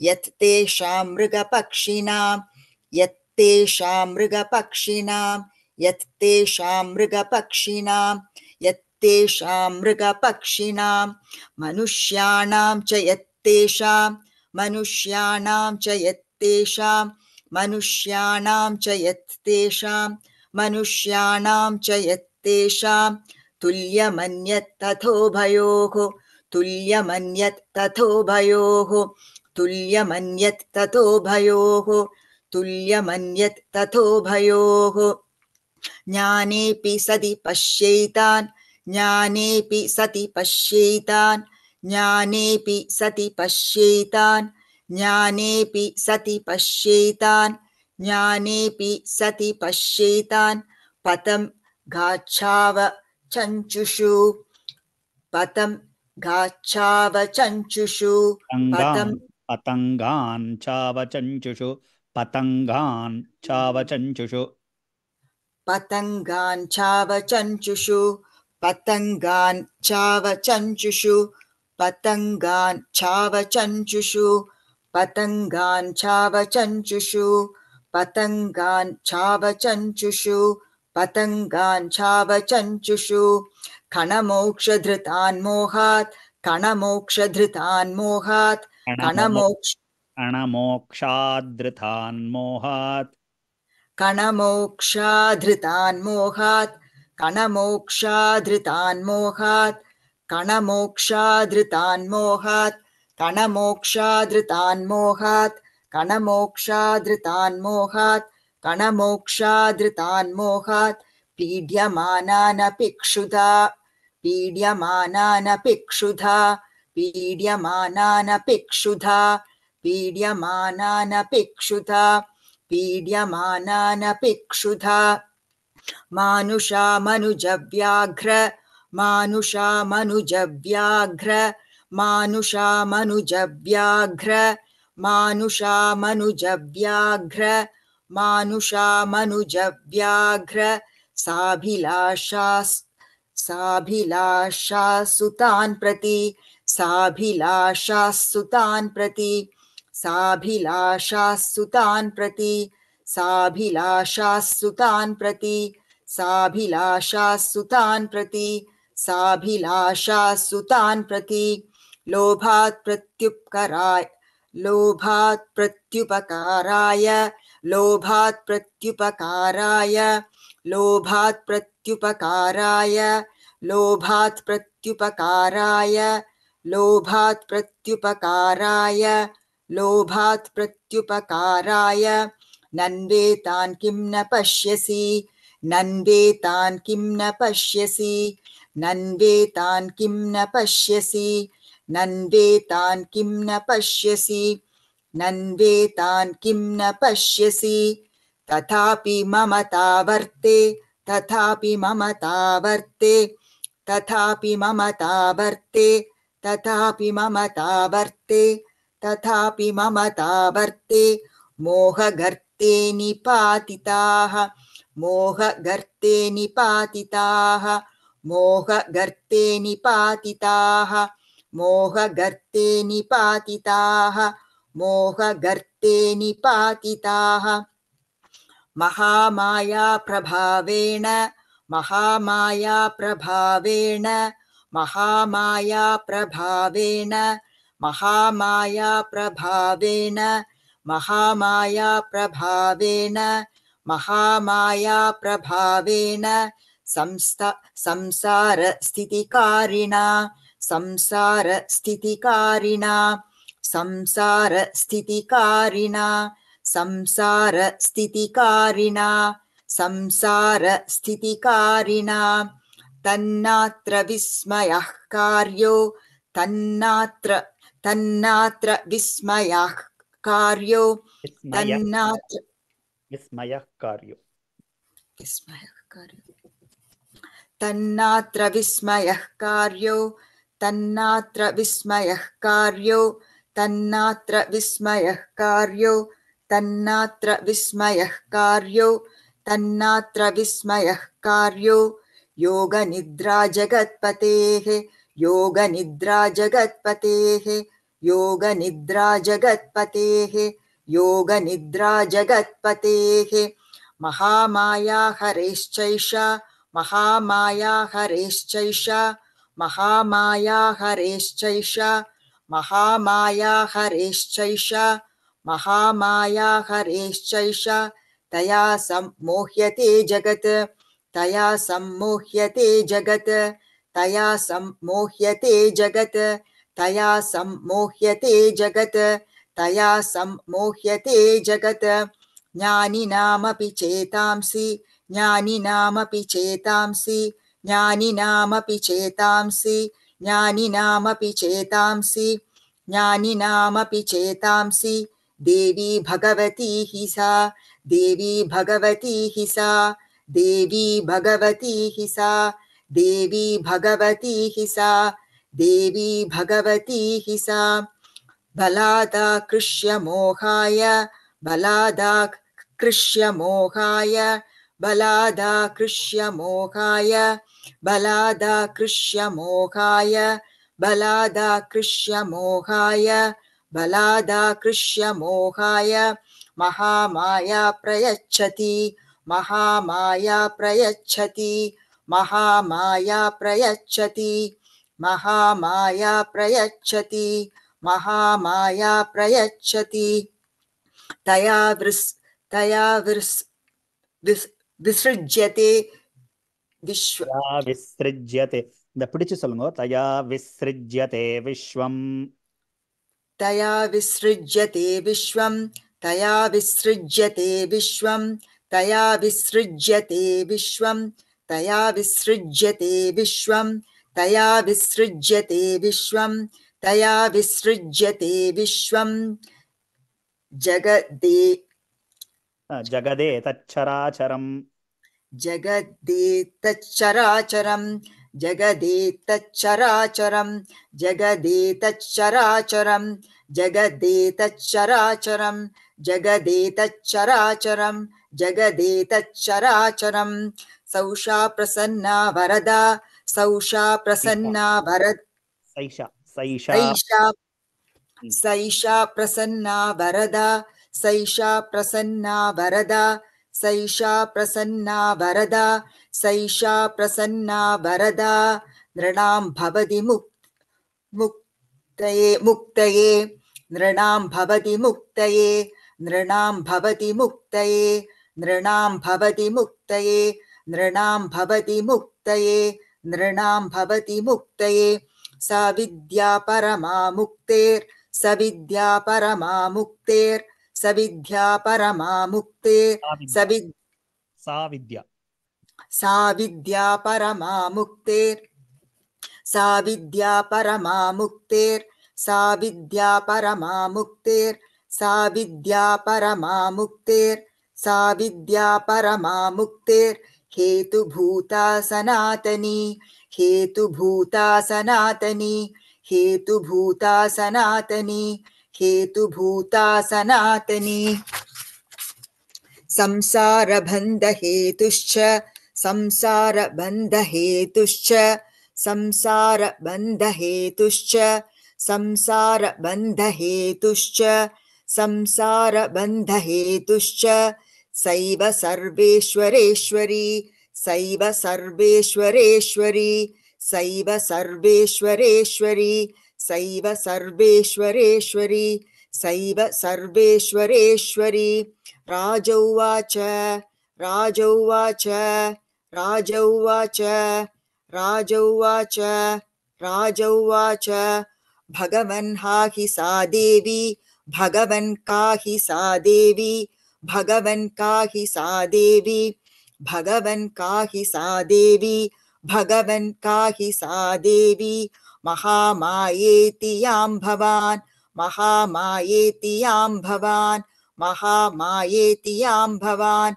यत्तेषां मृगपक्षिणां यत्तेषां मृगपक्षिणां यत्तेषां मृगपक्षिणां यत्तेषां मृगपक्षिणां मनुष्याणां च यत्तेषां मनुष्याणां च यत्तेषां मनुष्याणां च यत्तेषां मनुष्याणां च यत्तेषां तुल्यमन्यत् तथोभयोः तुल्यमन्यत् तथोभयोः तुल्यमन्यत् तथोभयोः तुल्यमन्यत् तथोभयोः ज्ञानेऽपि सति पश्यैतान् ज्ञानेऽपि सति पश्यैतान् ज्ञानेऽपि सति पश्यैतान् ज्ञानेऽपि सति पश्यैतान् ज्ञानेऽपि सति पश्यैतान् पतं गाच्छाव चञ्चुषु पतं गाच्छाव चञ्चुषु पतं पतंगान् चावचञ्चुषु पतंगान् चावचञ्चुषु पतंगान् चावचञ्चुषु पतंगान् चावचञ्चुषु पतंगान् चावचञ्चुषु पतंगान् चावचञ्चुषु पतंगान् चावचञ्चुषु पतंगान् चावचञ्चुषु कणमोक्षधृतान् मोहात् कणमोक्षधृतान् मोहात् कणमोक्षादृतान् मोहात् कणमोक्षाधृतान् मोहात् कणमोक्षाधृतान् मोहात् कणमोक्षाधृतान् मोहात् कणमोक्षाधृतान् मोहात् कणमोक्षाधृतान् मोहात् कणमोक्षाधृतान् मोहात् पीड्यमानानपि क्षुधा पीड्यमानानपि क्षुधा पीड्यमानानपि क्षुधा पीड्यमानानपि क्षुधा पीड्यमानानपि क्षुधा मानुषा मनुजव्याघ्र मानुषा मनुजव्याघ्र मानुषा मनुजव्याघ्र मानुषा मनुजव्याघ्र मानुषा मनुजव्याघ्र साभिलाषासुतान् प्रति साभिलाषासुतान् प्रति साभिलाषासुतान् प्रति साभिलाषाः सुतान् प्रति साभिलाषाः सुतान् प्रति साभिलाषाः सुतान् प्रति लोभात् प्रत्युपकाराय लोभात् प्रत्युपकाराय लोभात् प्रत्युपकाराय लोभात् प्रत्युपकाराय लोभात् प्रत्युपकाराय लोभात् प्रत्युपकाराय लोभात् प्रत्युपकाराय नन्वेतान् किं न पश्यसि नन्वेतान् किं न पश्यसि नन्वेतान् किं न पश्यसि नन्वेतान् किं न पश्यसि नन्वेतान् किं न पश्यसि तथापि ममतावर्ते तथापि ममतावर्ते तथापि ममतावर्ते तथापि ममतावर्ते तथापि ममतावर्ते मोहगर्ते निपातिताः मोहगर्ते निपातिताः मोहगर्ते निपातिताः मोहगर्ते निपातिताः मोहगर्ते निपातिताः महामाया प्रभावेण महामाया प्रभावेण महामाया प्रभावेण महामाया प्रभावेण महामाया प्रभावेण महामाया प्रभावेण संसार स्थितिकारिणा संसार स्थितिकारिणा संसार स्थितिकारिणा संसार स्थितिकारिणा संसार स्थितिकारिणा तन्नात्र विस्मयः कार्यो तन्नात्र तन्नात्र विस्मयः कार्यो तन्नात्र विस्मयः कार्यो विस्मयः कार्यो तन्नात्र विस्मयः कार्यो तन्नात्र विस्मयः कार्यो तन्नात्र विस्मयः कार्यो तन्नात्र विस्मयः कार्यो तन्नात्र विस्मयः कार्यो योगनिद्रा जगत्पतेः योगनिद्रा जगत्पतेः योगनिद्रा जगत्पतेः योगनिद्रा जगत्पतेः महामाया हरेश्चैषा महामाया हरेश्चैषा महामाया हरेश्चैषा महामाया हरेश्चैषा महामाया हरेश्चैषा तया सम्मोह्यते जगत् तया सम्मोह्यते जगत् तया सम्मोह्यते जगत् तया सम्मोह्यते जगत् तया सम्मोह्यते जगत् ज्ञानिनामपि चेतांसि ज्ञानिनामपि चेतांसि ज्ञानिनामपि चेतांसि ज्ञानिनामपि चेतांसि ज्ञानिनामपि चेतांसि देवी भगवती हि सा देवी भगवती हि सा देवी भगवती हि सा देवी भगवती हि सा देवी भगवती हि सा बलादाकृष्य मोहाय बलादाकृष्य मोहाय बलादाकृष्य मोहाय बलादाकृष्य मोहाय बलादाकृष्य मोहाय बलादाकृष्य मोहाय महामाया प्रयच्छति महामाया प्रयच्छति महामाया प्रयच्छति महामाया प्रयच्छति महामाया प्रयच्छति तया विसृज्यते विश्व तया विसृज्यते இந்த பிடிச்சு சொல்லுங்க தயா விஸ்ருஜ்யதே விஸ்வம் तया विसृज्यते विश्वं तया विसृज्यते विश्वं तया विसृज्यते विश्वं तया विसृज्यते विश्वं तया विसृज्यते विश्वं तया विसृज्यते विश्वं जगदे जगदे तच्चराचरं जगदे तच्चराचरं जगदे तच्चराचरं जगदे तच्चराचरं जगदे तच्चराचरं जगदे तच्चराचरं जगदे तच्चराचरं सौषा प्रसन्ना वरदा सौषा प्रसन्ना वरद सैषा सैषा सैषा सैषा प्रसन्ना वरदा सैषा प्रसन्ना वरदा सैषा प्रसन्ना वरदा सैषा प्रसन्ना वरदा नृणां भवति मुक्तये मुक्तये नृणां भवति मुक्तये नृणां भवति मुक्तये नृणां भवति मुक्तये नृणां भवति मुक्तये नृणां भवति मुक्तये सा विद्या परमा मुक्तेर् सविद्या परमा मुक्तेर् सविद्या परमा मुक्तेर् सा विद्या सा विद्या परमा मुक्तेर् सा विद्या परमा मुक्तेर् सा विद्या परमा मुक्तेर् सा विद्या परमा मुक्तेर् सा विद्या परमा मुक्तेर् हेतुभूता सनातनी हेतुभूता सनातनी हेतुभूता सनातनी हेतुभूता सनातनी संसारबन्धहेतुश्च संसारबन्धहेतुश्च संसारबन्धहेतुश्च संसारबन्धहेतुश्च संसारबन्धहेतुश्च सैव सर्वेश्वरेश्वरी सैव सर्वेश्वरेश्वरी सैव सर्वेश्वरेश्वरी सैव सर्वेश्वरेश्वरी सैव सर्वेश्वरेश्वरी राजौवाच राजौवाच राजौवाच राजौवाच राजौवाच भगवन् हाहि सा देवी भगवन् काहि सा देवी भगवन् काहि सा देवी भगवन् काहि सा देवी भगवन् काहि सा देवी महामायेति यां भवान् महामायेति यां भवान् महामायेति यां भवान्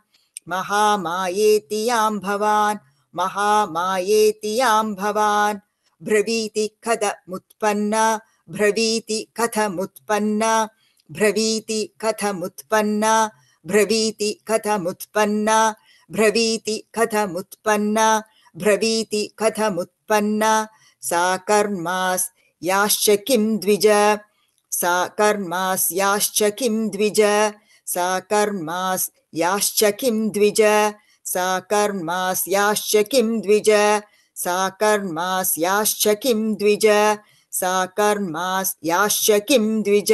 महामायेति यां भवान् महामायेति यां भवान् ब्रवीति कथमुत्पन्ना ब्रवीति कथमुत्पन्ना ब्रवीति कथमुत्पन्ना ब्रवीति कथमुत्पन्ना ब्रवीति कथमुत्पन्ना ब्रवीति कथमुत्पन्ना सा कर्मास्याश्च किं द्विज सा कर्मास्याश्च किं द्विज सा कर्मास्याश्च किं द्विज सा कर्मास्याश्च किं द्विज सा कर्मास्याश्च किं द्विज सा कर्मास्याश्च किं द्विज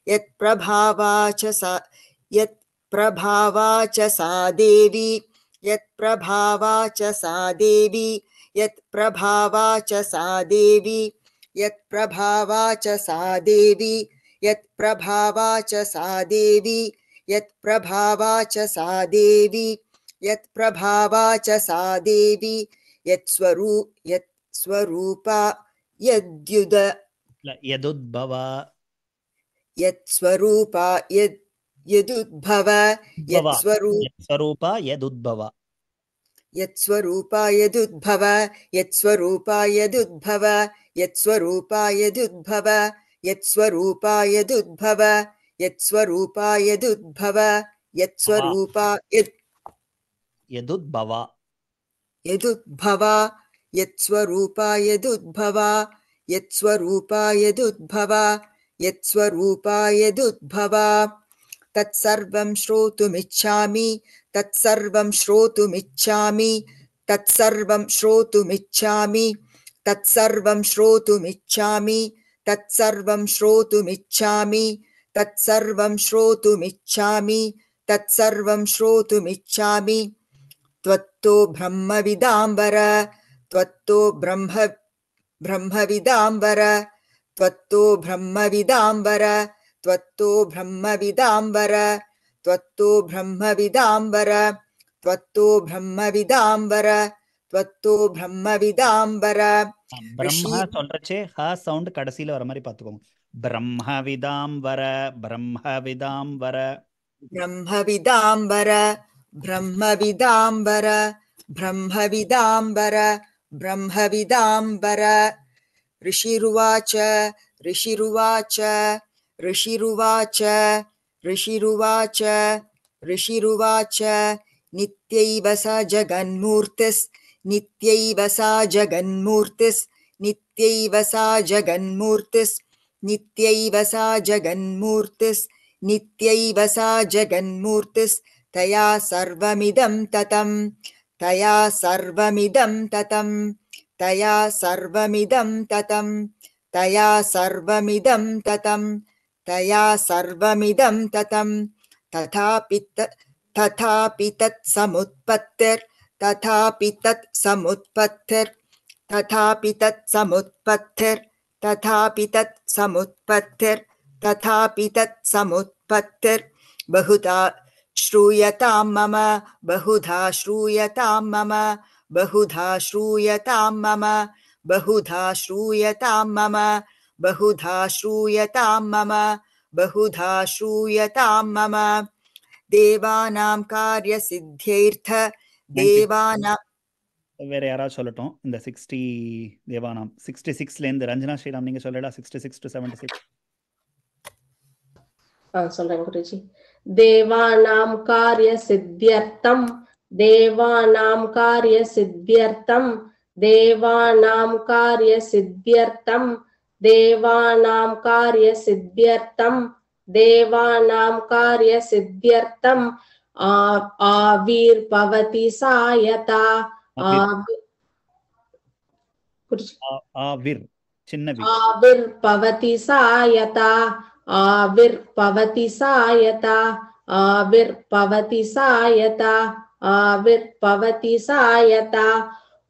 यत्प्रभावा च सा यत्प्रभावा च सा देवी यत्प्रभावा च सा देवी यत्प्रभावा च सा देवी यत्प्रभावा च सा देवी यत्प्रभावा च सा देवी यत्प्रभावा च सा देवी यत्प्रभावा च सा देवी यत्स्वरूपा यद्युद यदुद्भव यत्स्वरूपा यदुद्भव यत्स्वरूपा यदुद्भव यत्स्वरूपा यदुद्भव यत्स्वरूपा यदुद्भव यत्स्वरूपा यदुद्भव यत्स्वरूपा यदुद्भव यत्स्वरूपा यदुद्भव यत्स्वरूपा यदुद्भव यदुद्भव यत्स्वरूपा यदुद्भव यत्स्वरूपा यदुद्भव यत्स्वरूपा यदुद्भव तत्सर्वं श्रोतुमिच्छामि तत्सर्वं श्रोतुमिच्छामि तत्सर्वं श्रोतुमिच्छामि तत्सर्वं श्रोतुमिच्छामि तत्सर्वं श्रोतुमिच्छामि तत्सर्वं श्रोतुमिच्छामि तत्सर्वं श्रोतुमिच्छामि त्वत्तो ब्रह्मविदाम्बर त्वत्तो ब्रह्मविदाम्बर त्वत्तो ब्रह्मविदाम्बर त्वत्तो ब्रह्मविदाम्बर त्वत्तो ब्रह्मविदाम्बर त्वत्तो ब्रह्मविदाम्बर त्वत्तो ब्रह्मविदाम्बर பிரம்ம சொல்றச்சே ஹ சவுண்ட் கடைசியில வர மாதிரி பாத்துக்கோங்க பிரம்மவிதாம்பர பிரம்மவிதாம்பர ब्रह्मविदाम्बर ब्रह्मविदाम्बर ब्रह्मविदाम्बर ब्रह्मविदाम्बर ऋषिरुवाच ऋषिरुवाच ऋषिरुवाच ऋषिरुवाच ऋषिरुवाच नित्यैव स जगन्मूर्तिस् नित्यैव सा जगन्मूर्तिस् नित्यैव सा जगन्मूर्तिस् नित्यैव सा जगन्मूर्तिस् नित्यैव सा जगन्मूर्तिस्तया सर्वमिदं ततं तया सर्वमिदं ततं तया सर्वमिदं ततं तया सर्वमिदं ततं तया सर्वमिदं ततं तथापि तत्समुत्पत्तिर् तथापि तत्समुत्पत्तिर् तथापि तत्समुत्पत्तिर् तथापि तत्समुत्पत्तिर् तथापि तत्समुत्पत्तिर् बहुधा श्रूयतां मम बहुधा श्रूयतां मम बहुधा श्रूयतां मम बहुधा श्रूयतां मम बहुधा श्रूयतां मम बहुधा श्रूयतां मम देवानां कार्यसिद्ध्यैर्थ देवानां வேற யாராவது சொல்லட்டும் இந்த 60 தேவானாம் 66ல இருந்து ரஞ்சனா ஸ்ரீராம் நீங்க சொல்லடா 66 to 76 சொல்றேன் குருஜி. தேவானாம் காரிய சித்தியர்த்தம் தேவானாம் காரிய சித்தியர்த்தம் தேவானாம் காரிய சித்தியர்த்தம் தேவானாம் காரிய சித்தியர்த்தம் தேவானாம் காரிய சித்தியர்த்தம் ஆவிர் பவதி சாயதா ஆவிர் சின்ன வி ஆவிர் பவதி சாயதா ஆவிர் பவதி சாயதா ஆவிர் பவதி சாயதா ஆவிர் பவதி சாயதா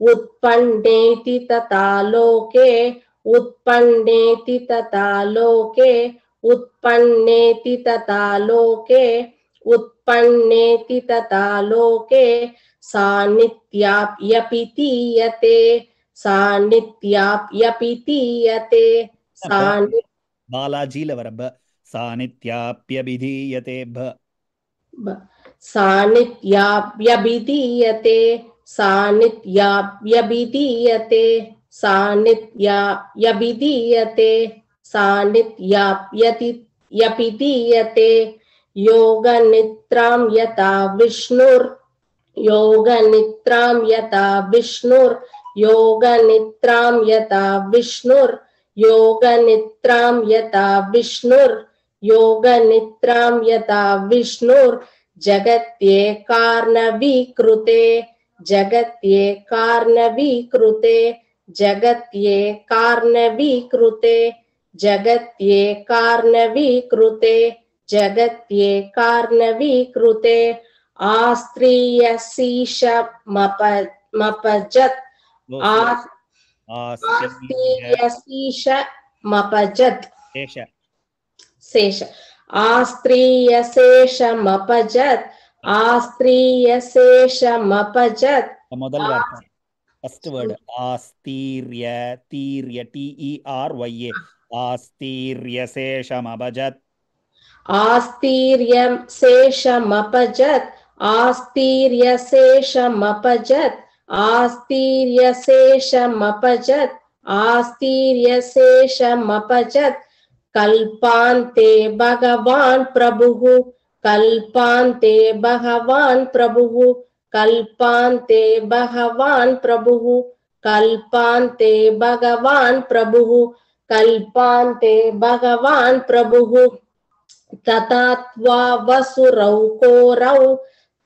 உத்பன்னேதி ததா லோகே உத்பன்னேதி ததா லோகே உத்பன்னேதி ததா லோகே उत्पन्नेति तथा लोके सानित्याप्यपितीयते सानित्याप्यपितीयते बालाजीல வர ப सानित्याप्यभिधीयते ब सानित्याप्यभिधीयते सानित्याप्यभिधीयते सानित्याप्यभिधीयते सानित्याप्यभिधीयते योग निद्रां यथा विष्णुर योग निद्रां यथा विष्णुर योग निद्रां यथा विष्णुर योग निद्रां यथा विष्णुर योग निद्रां यथा विष्णुर जगत्ये कार्णवीकृते जगत्ये कार्णवीकृते जगत्ये कार्णवीकृते जगत्ये कार्णवीकृते जगत्ये कार्णवीकृते आस्त्रीयशीष मपजत् आस्त्रीयशीष मपजत् शेष आस्त्रीयशेष मपजत् आस्त्रीयशेष मपजत् முதல் வார்த்தை ஃபர்ஸ்ட் வேர்ட் ஆஸ்தீர்ய தீர்ய TERYA ஆஸ்தீர்யசேஷமபஜத் आस्तीर्यशेषमपजत् आस्तीर्यशेषमपजत् आस्तीर्यशेषमपजत् आस्तीर्यशेषमपजत् कल्पान्ते भगवान् प्रभुः कल्पान्ते भगवान् प्रभुः कल्पान्ते भगवान् प्रभुः कल्पान्ते भगवान् प्रभुः कल्पान्ते भगवान् प्रभुः ततात्वा वसुरौ कोरौ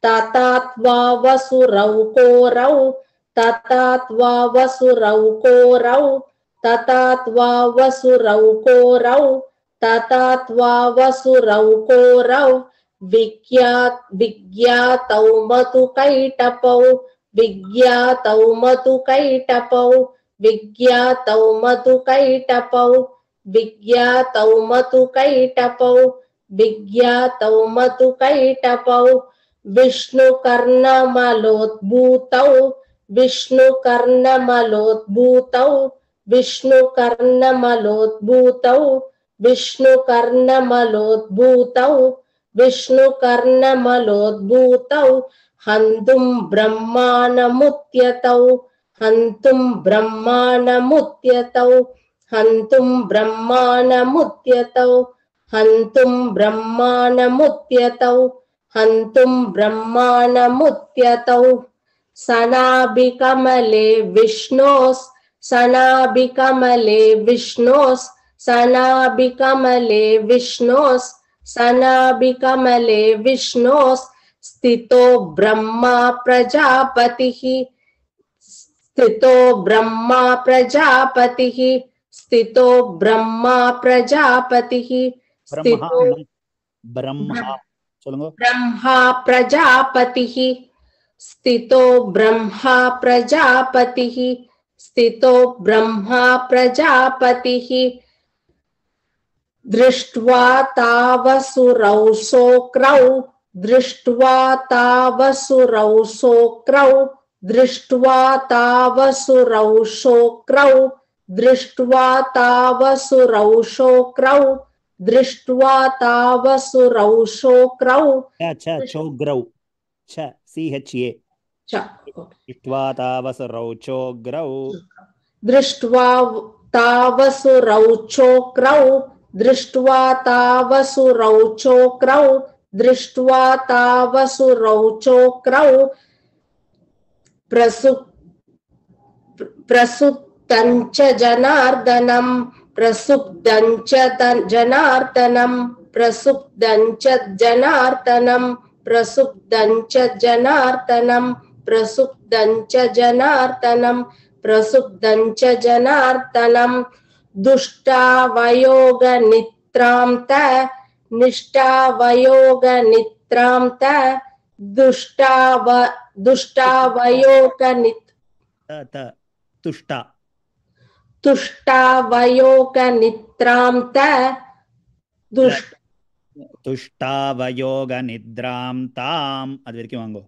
ततात्वा वसुरौ कोरौ ततात्वा वसुरौ कोरौ ततात्वा वसुरौ कोरौ ततात्वा वसुरौ कोरौ विज्ञातौ मतुकैटपौ विज्ञातौ मतुकैटपौ विज्ञातौ मतुकैटपौ विज्ञातौ मतुकैटपौ विज्ञातौ मतुकैटपौ विष्णुकर्णमलोद्भूतौ विष्णुकर्णमलोद्भूतौ विष्णुकर्णमलोद्भूतौ विष्णुकर्णमलोद्भूतौ विष्णुकर्णमलोद्भूतौ हन्तुं ब्रह्माणमुद्यतौ हन्तुं ब्रह्माणमुद्यतौ हन्तुं ब्रह्माणमुद्यतौ हन्तुं ब्रह्माणमुद्यतौ हन्तुं ब्रह्माणमुद्यतौ सनाभिकमले विष्णोस् सनाभिकमले विष्णोस् सनाभिकमले विष्णोस् सनाभिकमले विष्णोस् स्थितो ब्रह्मा प्रजापतिः स्थितो ब्रह्मा प्रजापतिः स्थितो ब्रह्मा प्रजापतिः स्थितो ब्रह्मा சொல்லுங்க ब्रह्मा प्रजापतिः स्थितो ब्रह्मा प्रजापतिः स्थितो ब्रह्मा प्रजापतिः दृष्ट्वा तावसुरौ सोक्रौ दृष्ट्वा तावसुरौ सोक्रौ दृष्ट्वा तावसुरौ शोक्रौ दृष्ट्वा तावसुरौ शोक्रौ दृष्ट्वा तावसुरौ शोक्रौ चोग्रौ च CHA दृष्ट्वा तावसुरौ चोग्रौ दृष्ट्वा तावसुरौ चोक्रौ दृष्ट्वा तावसुरौ चोक्रौ दृष्ट्वा तावसुरौ चोक्रौ प्रसुप्तञ्च जनार्दनं प्रसुप्तञ्च जनार्दनं प्रसुप्तञ्च जनार्दनं प्रसुप्तञ्च जनार्दनं प्रसुप्तञ्च जनार्दनं प्रसुप्तञ्च जनार्दनं दुष्टावयोगनिद्रां त निष्ठावयोगनिद्रां त तुष्टावयोगनिद्रां त துஷ்டாவயோகநித்ராம் தாம் அது வரைக்கும் வாங்கோ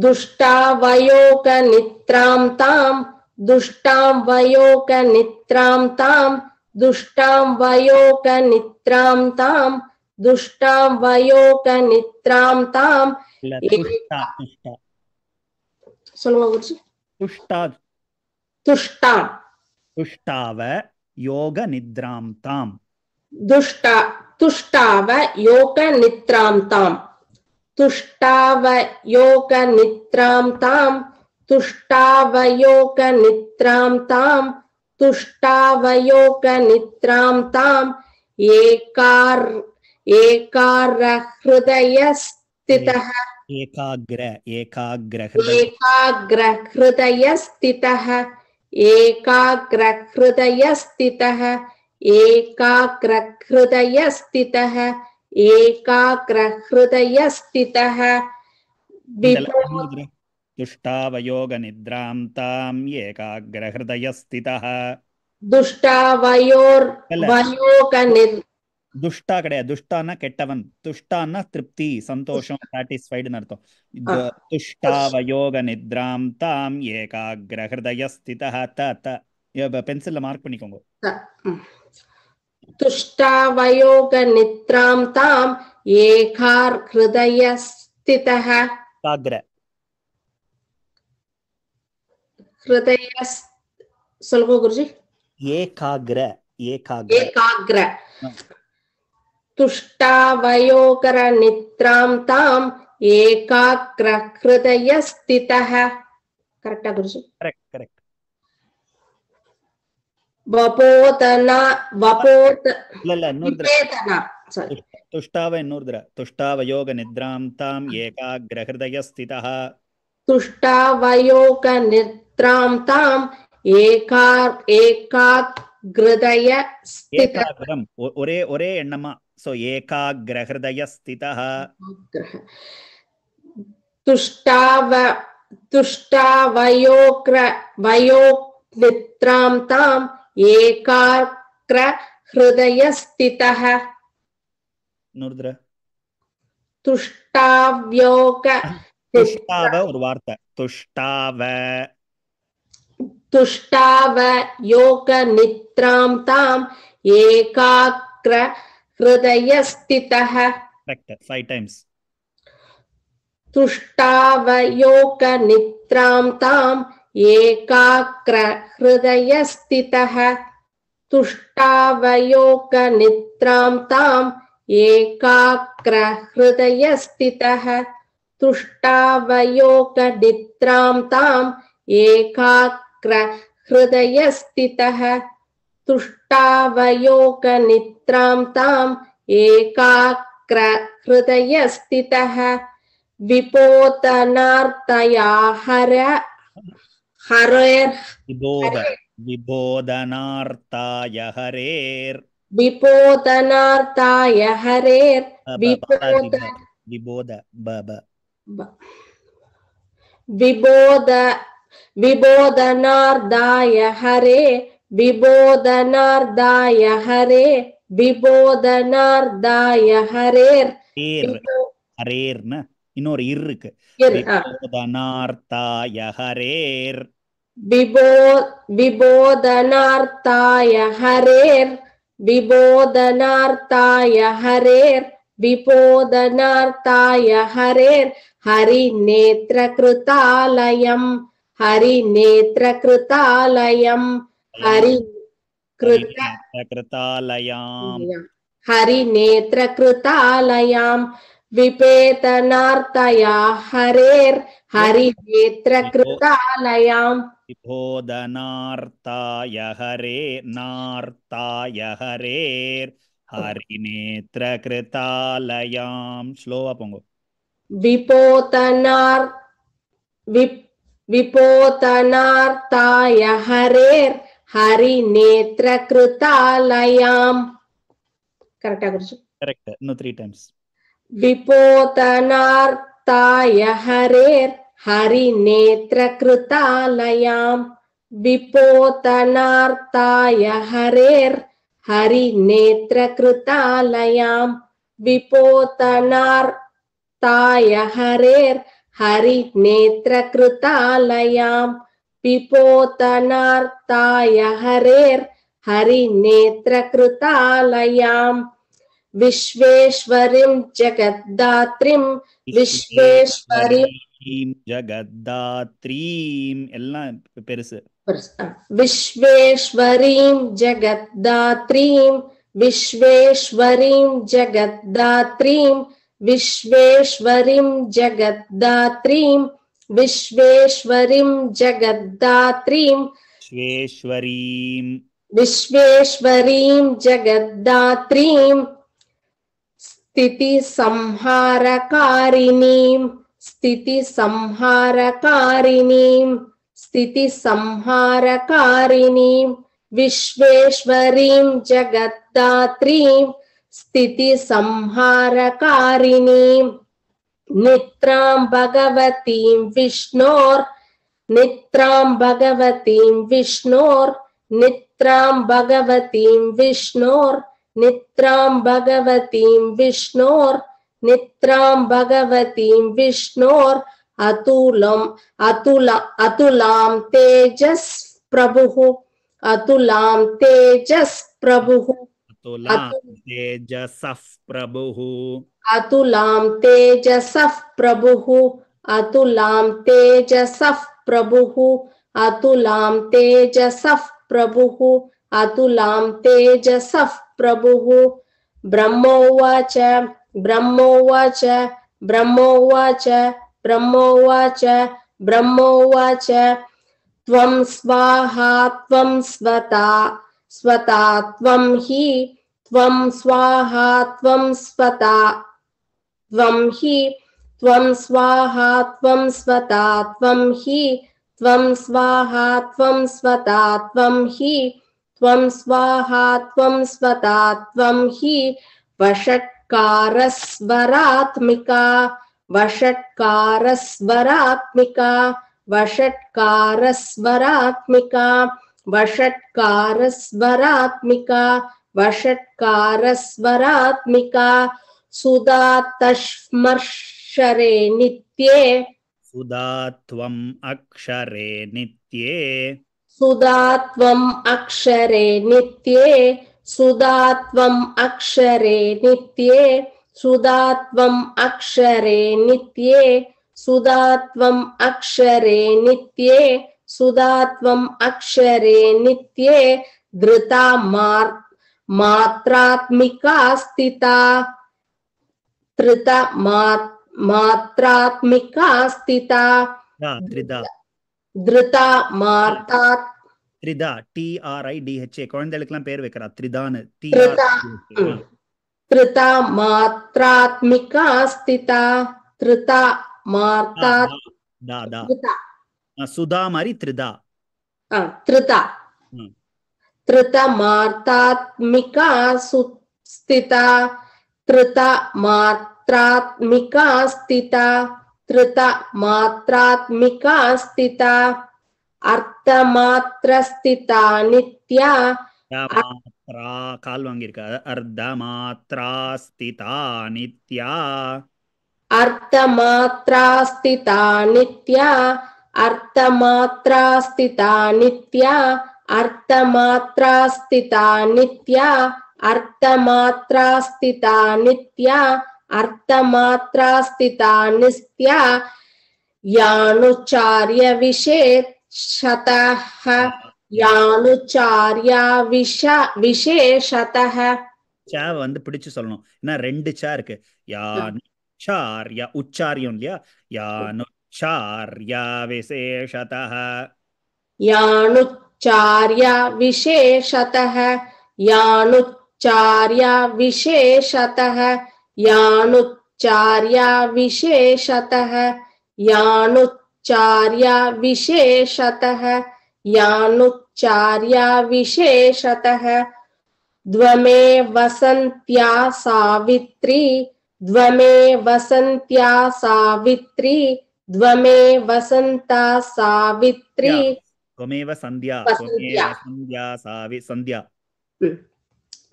दुष्टावयोगनिद्रां तां दुष्टां वयोगनिद्रां तां दुष्टां वयोगनिद्रां तां दुष्टां वयोगनिद्रां तां துஷ்டாவ யோகநித்ராம் தாம் तुष्टाव योगनिद्रां तां तुष्टाव योगनिद्रां तां तुष्टाव योगनिद्रां तां तुष्टाव योगनिद्रां तां एकाग्रहृदयस्थितः एकाग्रहृदयस्थितः एकाग्रहृदयस्थितः एकाग्रहृदयस्थितः एकाग्रहृदयस्थितः துஷ்டாவயோகநித்ராம் தாம் ஏகாக்ரஹ்ருதயஸ்திதः துஷ்டா கிடையாது துஷ்டான்னா கெட்டவன் துஷ்டான்னா திருப்தி சந்தோஷம் சாட்டிஸ்ஃபைடுன்னு அர்த்தம் துஷ்டாவயோகநித்ராம் தாம் ஏகாக்ரஹ்ருதயஸ்திதः த பென்சில்ல மார்க் பண்ணிக்கோங்க तुष्टावयोगनिद्रां तां एकाग्रहृदयस्थितः हृदय சொல்லுங்க குருஜி एकाग्र तुष्टावयोगनिद्रां तां एकाग्रहृदयस्थितः करेक्टा गुरुजी करेक्ट तुष्टावयोगनिद्रां ताम् एकाग्रहृदयस्थितः तुष्टावयोगनिद्रां ताम् एकाग्रहृदयस्थितः ஒரே எண்ணமா சோ ஏகாக்ரஹ்ருதயஸ்திதः तुष्टावयोगनिद्रां ताम् एकाग्रहृदयस्थितः तुष्टाव ஒரு வார்த்தை तुष्टावयोगनिद्रां ताम् एकाग्रहृदयस्थितः करेक्ट 5 times तुष्टावयोगनिद्रां ताम् एकाग्रहृदयस्थितः तुष्टावयोगनिद्रां ताम् एकाग्रहृदयस्थितः तुष्टावयोगनिद्रां ताम् एकाग्रहृदयस्थितः तुष्टावयोगनिद्रां ताम् एकाग्र हृदयस्थितः विपोतनार्तया विबोधनार्ताय हरेर् विपोतनार्ताय हरेर् विबोधनार्दाय हरे विबोधनार्दाय हरे विबोधनार्दाय हरेर् ஹரேர்னு இன்னொரு இருக்கு விபோதனார்த்தாய ஹரேர் विबोधनार्ताय हरेर् विबोधनार्ताय हरेर् विबोधनार्ताय हरेर् हरिनेत्रकृतालयम् हरिनेत्रकृतालयम् हरिनेत्रकृतालयाम् विपेतनार्तया हरेर् हरिनेत्रकृतालयाम् विबोधनार्ताय हरे नार्ताय हरेर् हरिनेत्रकृतालयाम् ஸ்லோவா போங்க विपोतनार्ताय हरेर् हरिनेत्रकृतालयाम् करेक्ट गुरुजी करेक्ट नो 3 टाइम्स विपोतनार्ताय हरेर् हरिनेत्रकृतालयाम् विपोतनार्ताय हरेर् हरिनेत्रकृतालयाम् विपोतनार्ताय हरेर् हरिनेत्रकृतालयाम् विपोतनार्ताय हरेर् हरिनेत्रकृतालयाम् विश्वेश्वरीं जगद्धात्रीं विश्वेश्वरीं जगद्धात्रीं எல்லாம் பெருசு विश्वेश्वरीं जगद्धात्रीं विश्वेश्वरीं जगद्धात्रीं विश्वेश्वरीं जगद्धात्रीं विश्वेश्वरीं जगद्धात्रीं विश्वेश्वरीं जगद्धात्रीं स्थितिसंहारकारिणीं स्थितिसंहारकारिणीं स्थितिसंहारकारिणीं विश्वेश्वरीं जगद्धात्रीं स्थितिसंहारकारिणीं नित्रां भगवतीं विष्णोर् नित्रां भगवतीं विष्णोर् नित्रां भगवतीं विष्णोर् नित्रां भगवतीं विष्णोर् नित्रां भगवतीं विष्णोर् अतुलां तेजस् प्रभुः अतुलां तेजस् प्रभुः तेजसः प्रभुः अतुलां तेजसः प्रभुः अतुलां तेजसः प्रभुः अतुलां तेजसः प्रभुः अतुलां तेजसः प्रभुः ब्रह्मोवाच ब्रह्मोवाच ब्रह्मोवाच ब्रह्मोवाच ब्रह्मोवाच त्वं स्वाहा त्वं स्वता स्वता त्वं हि त्वं स्वाहा त्वं स्वता त्वं हि त्वं स्वाहा त्वं स्वता त्वं हि त्वं स्वाहा त्वं स्वता त्वं हि त्वं स्वाहा त्वं स्वता त्वं हि वषट्कारस्वरात्मिका वषट्कारस्वरात्मिका वषट्कारस्वरात्मिका वषट्कारस्वरात्मिका वषट्कारस्वरात्मिका सुदातश्मर्षरे नित्ये सुदात्वम् अक्षरे नित्ये सुदात्वम् अक्षरे नित्ये सुदात्वम् अक्षरे नित्ये सुदात्वम् अक्षरे नित्ये सुदात्वम् अक्षरे नित्ये सुदात्वम् अक्षरे नित्ये धृता मात्रात्मिका स्थिता धृता मात्रात्मिका स्थिता धृता मात्रा த்ரிதா TRIDHA குழந்தைகளுக்கெல்லாம் பேர் வைக்கிறா த்ரிதான்னு धृता त्रिता मात्रात्मिका स्थिता त्रिता मात्रा सुधा मारी त्रिदा त्रिता त्रितमात्रात्मिका स्थिता त्रितमात्रात्मिका स्थिता त्रितमात्रात्मिका स्थिता अर्थमात्रस्थिता नित्या काल वांगिरुक्का अर्धमात्रा स्थिता नित्या अर्थमात्रा स्थिता नित्या अर्थमात्रा स्थिता नित्या अर्थमात्रा स्थिता नित्या अर्थमात्रा स्थिता नित्या अर्थमात्रा स्थिता नित्या यानुचार्य विशेषतः यानुचार्य विशेषतः चा வந்து பிடிச்சு சொல்லணும் ஏன்னா ரெண்டு சா இருக்கு யானுச்சார்ய உச்சாரியம் இல்லையா யானுச்சார்ய விசேஷதः यानुचार्य विशेषतः यानुचार्य विशेषतः यानुचार्य विशेषतः यानुचार्य विशेषतः यानुचार्य विशेषतः द्वमे वसन्त्या सावित्री द्वमे वसन्त्या सावित्री द्वमे वसन्ता सावित्री त्वमेव संध्या संध्या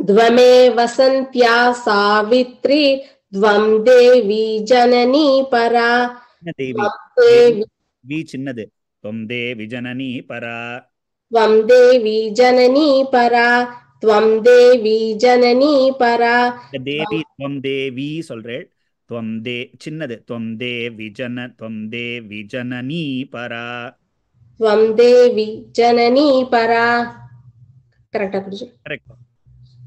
द्वमे वसन्त्या सावित्री द्वं देवी जननी परा वी चिन्नदु त्वं देवी जननी परा त्वं देवी जननी परा त्वं देवी जननी परा देवी त्वं देवी சொல்றேன் त्वं दे चिन्नदु त्वं देवी जननी परा त्वं देवी जननी परा करेक्ट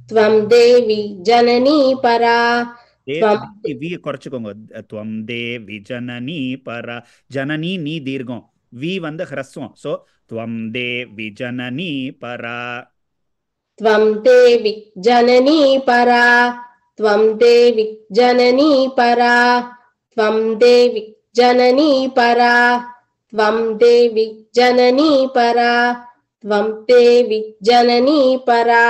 त्वं देवी जननी परा वी குறச்சுக்கோங்க त्वं देवी जननी परा जननी नी दीर्घம் वी வந்து ஹ்ரஸ்வம் சோ त्वं देवी जननी परा त्वं देवी जननी परा त्वं देवी जननी परा त्वं देवी जननी परा त्वं देवी जननी परा त्वं देवी जननी परा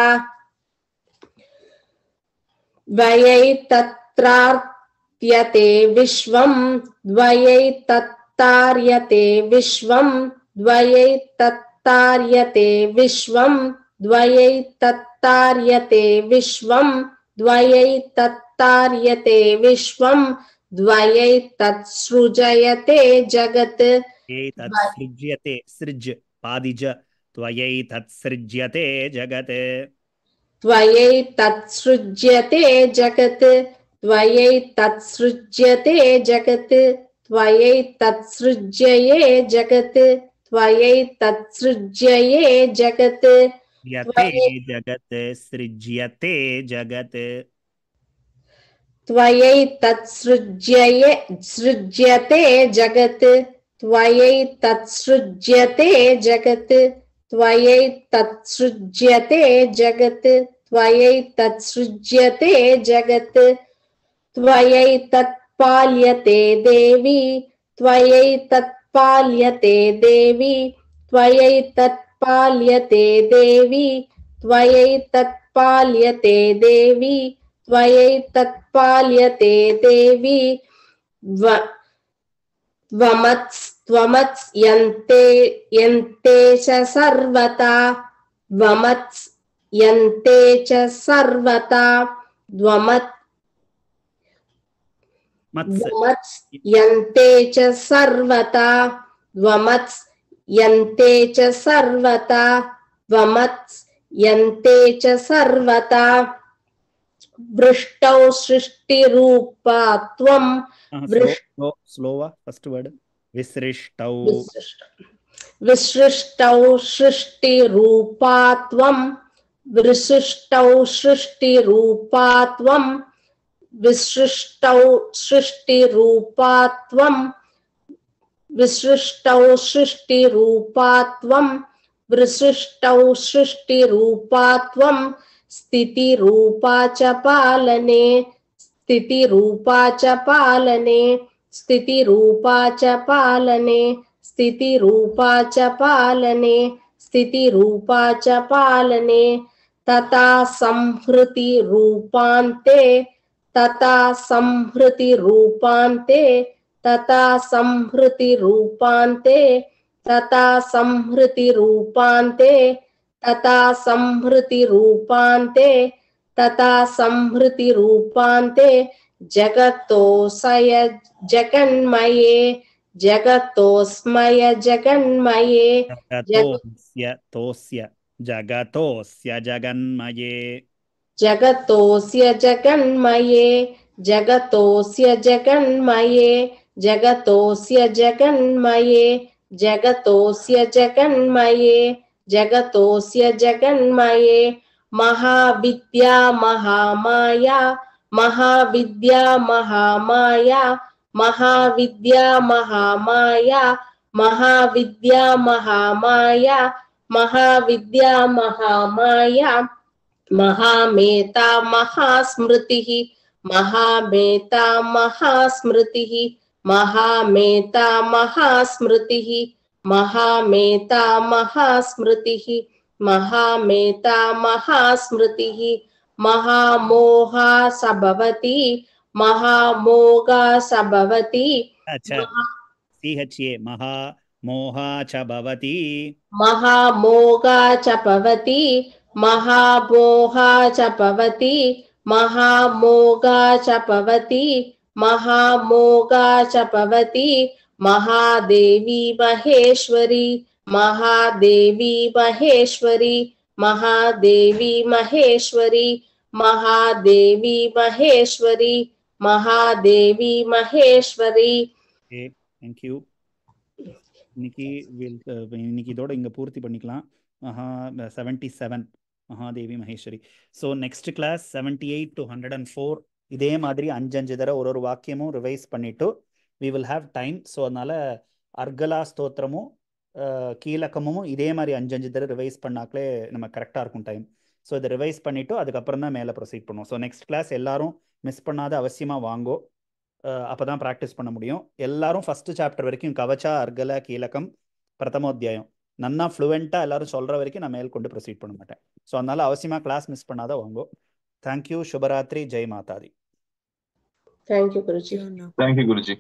द्वयैतत्रार्यते विश्वं द्वयैतत्तार्यते विश्वं द्वयैतत्तार्यते विश्वं द्वयैतत्तार्यते विश्वं द्वयैतत्तार्यते विश्वं द्वयैतत्सृजयते जगत् तत्सृज्यते सृज पादिज त्वयैतत्सृज्यते जगत् त्वयैतत्सृज्यते जगत् त्वयैतत्सृज्यते जगत् त्वयैतत्सृज्यये जगत् त्वयैतत्सृज्यये जगत् जगत् सृज्यते जगत् त्वयैतत्सृज्यये सृज्यते जगत् त्वयैतत्सृज्यते जगत् त्वयैतत्सृज्यते जगत् त्वयैतत्सृज्यते जगत् त्वयैतत्पाल्यते देवी त्वयैतत्पाल्यते देवी त्वयैतत्पाल्यते देवी त्वयैतत्पाल्यते देवी त्वयैतत्पाल्यते देवी त्वमत्स् यन्ते च सर्वता त्वमत्स् यन्ते च सर्वता त्वमत्स् यन्ते च सर्वता त्वमत्स् यन्ते च सर्वता त्वमत्स् यन्ते च सर्वता वृष्टौ सृष्टिरूपा त्वं स्लोवा फर्स्ट वर्ड विसृष्टौ विसृष्टौ सृष्टिरूपा त्वं विसृष्टौ सृष्टिरूपा त्वं विसृष्टौ सृष्टिरूपा त्वं विसृष्टौ सृष्टिरूपा त्वं विसृष्टौ सृष्टिरूपा त्वं स्थितिरूपा च पालने स्थितिरूपा च पालने स्थितिरूपा च पालने स्थितिरूपा च पालने स्थितिरूपा च पालने तथा संहृति रूपान्ते तथा संहृति रूपान्ते तथा संहृति रूपान्ते तथा संहृति रूपान्ते तथा संहृति रूपान्ते तथा संहृति रूपान्ते जगतोऽसय जगन्मये जगतोऽस्मय जगन्मये तोस्य जगतोस्य जगन्मये जगतोऽस्य जगन्मये जगतोऽस्य जगन्मये जगतोऽस्य जगन्मये जगतोऽस्य जगन्मये जगतोऽस्य जगन्मये महाविद्या महामाया महाविद्या महामाया महाविद्या महामाया महाविद्या महामाया महाविद्या महामाया महामेता महास्मृतिः महामेता महास्मृतिः महामेता महास्मृतिः महामेता महास्मृतिः महामेता महास्मृतिः महामोहा सबवती महामोगा सबवती अच्छा CHA महा मोहा च भवति महामोगा च भवति महामोहा च भवति महामोगा च भवति महामोगा च भवति महादेवी महेश्वरी महादेवी महेश्वरी महादेवी महेश्वरी महादेवी महेश्वरी महादेवी महेश्वरी Thank you. இன்னைக்கு இதோட இங்க பூர்த்தி பண்ணிக்கலாம். 77 Mahadevi Maheshwari. So next class 78 to 104 இதே மாதிரி 5 தடவை ஒரு வாக்கியமும் ரிவைஸ் பண்ணிட்டு we will have time. So அதனால அர்கலா ஸ்தோத்திரமும் கீலக்கமும் இதே மாதிரி 5 தடவை ரிவைஸ் பண்ணாக்களே நம்ம கரெக்டாக இருக்கும் டைம். ஸோ இதை ரிவைஸ் பண்ணிவிட்டு அதுக்கப்புறம் தான் மேலே ப்ரொசீட் பண்ணுவோம். ஸோ நெக்ஸ்ட் கிளாஸ் எல்லாரும் மிஸ் பண்ணாத அவசியமாக வாங்கோ. அப்போ தான் ப்ராக்டிஸ் பண்ண முடியும். எல்லாரும் ஃபஸ்ட்டு சாப்டர் வரைக்கும் கவச்சா அர்கல கீலக்கம் பிரதமோத்தியாயம் நன்னா ஃப்ளூவெண்ட்டாக எல்லாரும் சொல்கிற வரைக்கும் நான் மேல் கொண்டு ப்ரொசீட் பண்ண மாட்டேன். ஸோ அதனால் அவசியமாக கிளாஸ் மிஸ் பண்ணாத வாங்கோ. தேங்க்யூ. சுபராத்திரி. ஜெய் மாதாதி. தேங்க்யூ குருஜி. தேங்க்யூ குருஜி.